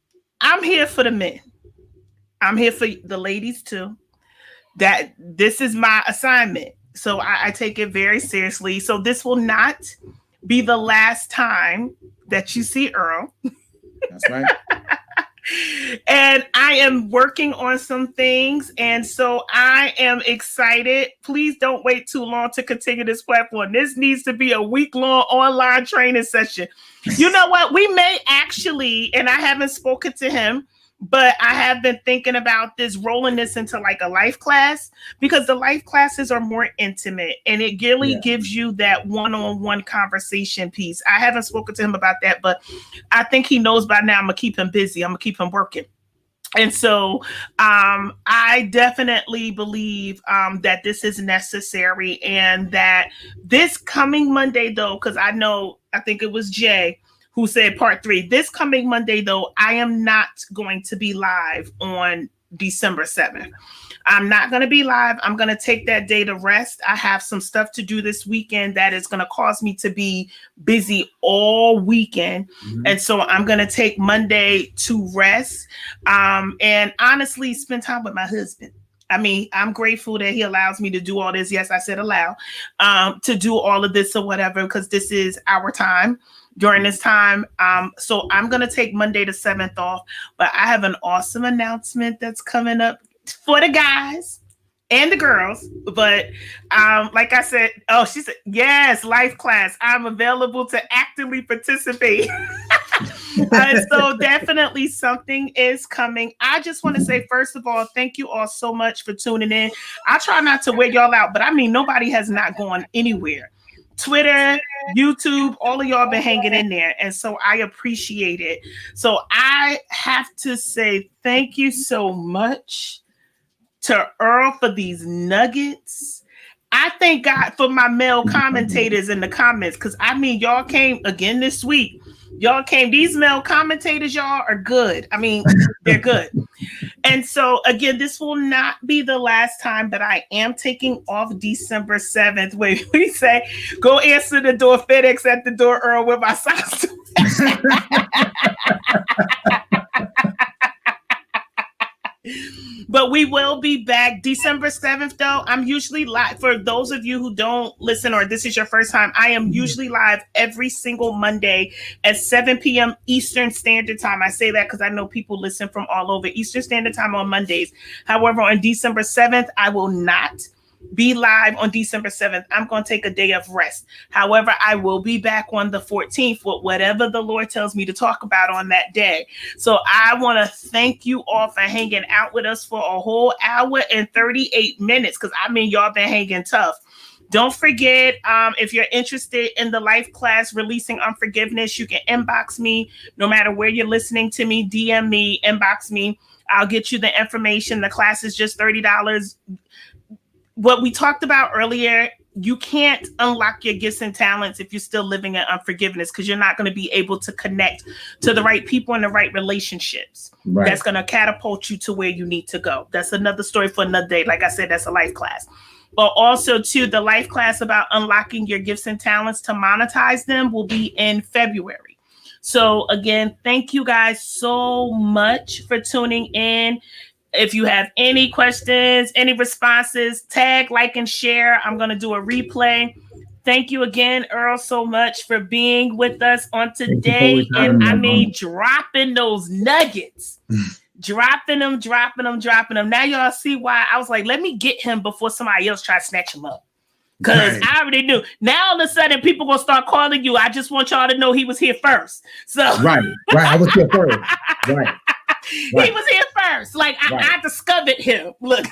I'm here for the men. I'm here for the ladies too. That this is my assignment. So I take it very seriously. So this will not be the last time that you see Earl. That's right. And I am working on some things. And so I am excited. Please don't wait too long to continue this platform. This needs to be a week-long online training session. You know what? We may actually, and I haven't spoken to him, but I have been thinking about this, rolling this into like a life class, because the life classes are more intimate and it really gives you that one-on-one conversation piece. I haven't spoken to him about that, but I think he knows by now I'm going to keep him busy. I'm going to keep him working. And so I definitely believe that this is necessary, and that this coming Monday, though, because I think it was Jay who said part 3. This coming Monday, though, I am not going to be live on December 7th. I'm not going to be live. I'm going to take that day to rest. I have some stuff to do this weekend that is going to cause me to be busy all weekend. Mm-hmm. And so I'm going to take Monday to rest and honestly spend time with my husband. I mean, I'm grateful that he allows me to do all this. Yes, I said allow to do all of this or whatever, because this is our time during this time. So I'm going to take Monday the 7th off, but I have an awesome announcement that's coming up for the guys and the girls. But like I said, she said, yes, life class. I'm available to actively participate. So definitely something is coming. I just want to say, first of all, thank you all so much for tuning in. I try not to wear y'all out, but I mean, nobody has not gone anywhere. Twitter, YouTube, all of y'all been hanging in there. And so I appreciate it. So I have to say thank you so much to Earl for these nuggets. I thank God for my male commentators in the comments, because I mean, y'all came again this week. Y'all came. These male commentators, y'all are good. I mean, they're good. And so, again, this will not be the last time, but I am taking off December 7th. Wait, we say, go answer the door, FedEx at the door, Earl, with my socks. But we will be back December 7th, though. I'm usually live. For those of you who don't listen, or this is your first time, I am usually live every single Monday at 7 p.m. Eastern Standard Time. I say that because I know people listen from all over. Eastern Standard Time on Mondays. However, on December 7th, I will not be live on December 7th. I'm going to take a day of rest. However, I will be back on the 14th with whatever the Lord tells me to talk about on that day. So I want to thank you all for hanging out with us for a whole hour and 38 minutes, because I mean, y'all been hanging tough. Don't forget, if you're interested in the life class, Releasing Unforgiveness, you can inbox me. No matter where you're listening to me, DM me, inbox me. I'll get you the information. The class is just $30. What we talked about earlier, you can't unlock your gifts and talents if you're still living in unforgiveness, because you're not going to be able to connect to the right people and the right relationships. Right. That's going to catapult you to where you need to go. That's another story for another day. Like I said, that's a life class. But also, too, the life class about unlocking your gifts and talents to monetize them will be in February. So again, thank you guys so much for tuning in. If you have any questions, any responses, tag, like, and share. I'm going to do a replay. Thank you again, Earl, so much for being with us on today. And I mean, dropping those nuggets. dropping them. Now y'all see why I was like, let me get him before somebody else try to snatch him up. Because I already knew. Now all of a sudden people going to start calling you. I just want y'all to know he was here first. So Right. I was here first. Right. He was here first. Like I discovered him. Look,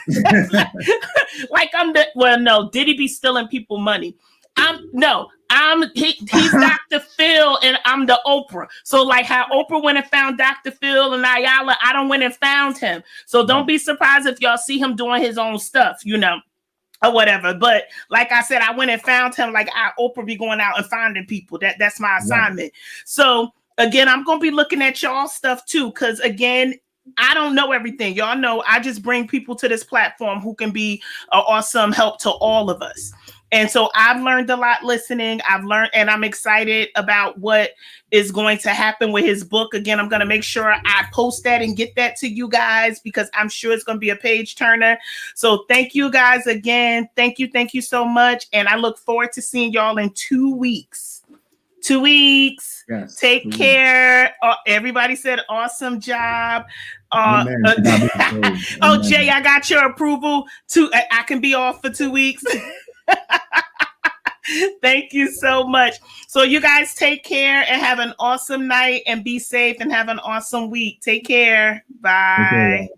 like no, did he be stealing people money? He's Dr. Phil and I'm the Oprah. So like how Oprah went and found Dr. Phil and Ayala, I don't went and found him. So don't be surprised if y'all see him doing his own stuff, or whatever. But like I said, I went and found him. Like Oprah be going out and finding people. That's my assignment. Right. So again, I'm going to be looking at y'all stuff too. Cause again, I don't know everything. Y'all know I just bring people to this platform who can be an awesome help to all of us. And so I've learned a lot listening. And I'm excited about what is going to happen with his book. Again, I'm going to make sure I post that and get that to you guys, because I'm sure it's going to be a page turner. So thank you guys again. Thank you so much. And I look forward to seeing y'all in 2 weeks. 2 weeks. Yes, take care. Everybody said awesome job. Jay, I got your approval. I can be off for 2 weeks. Thank you so much. So you guys take care and have an awesome night and be safe and have an awesome week. Take care. Bye.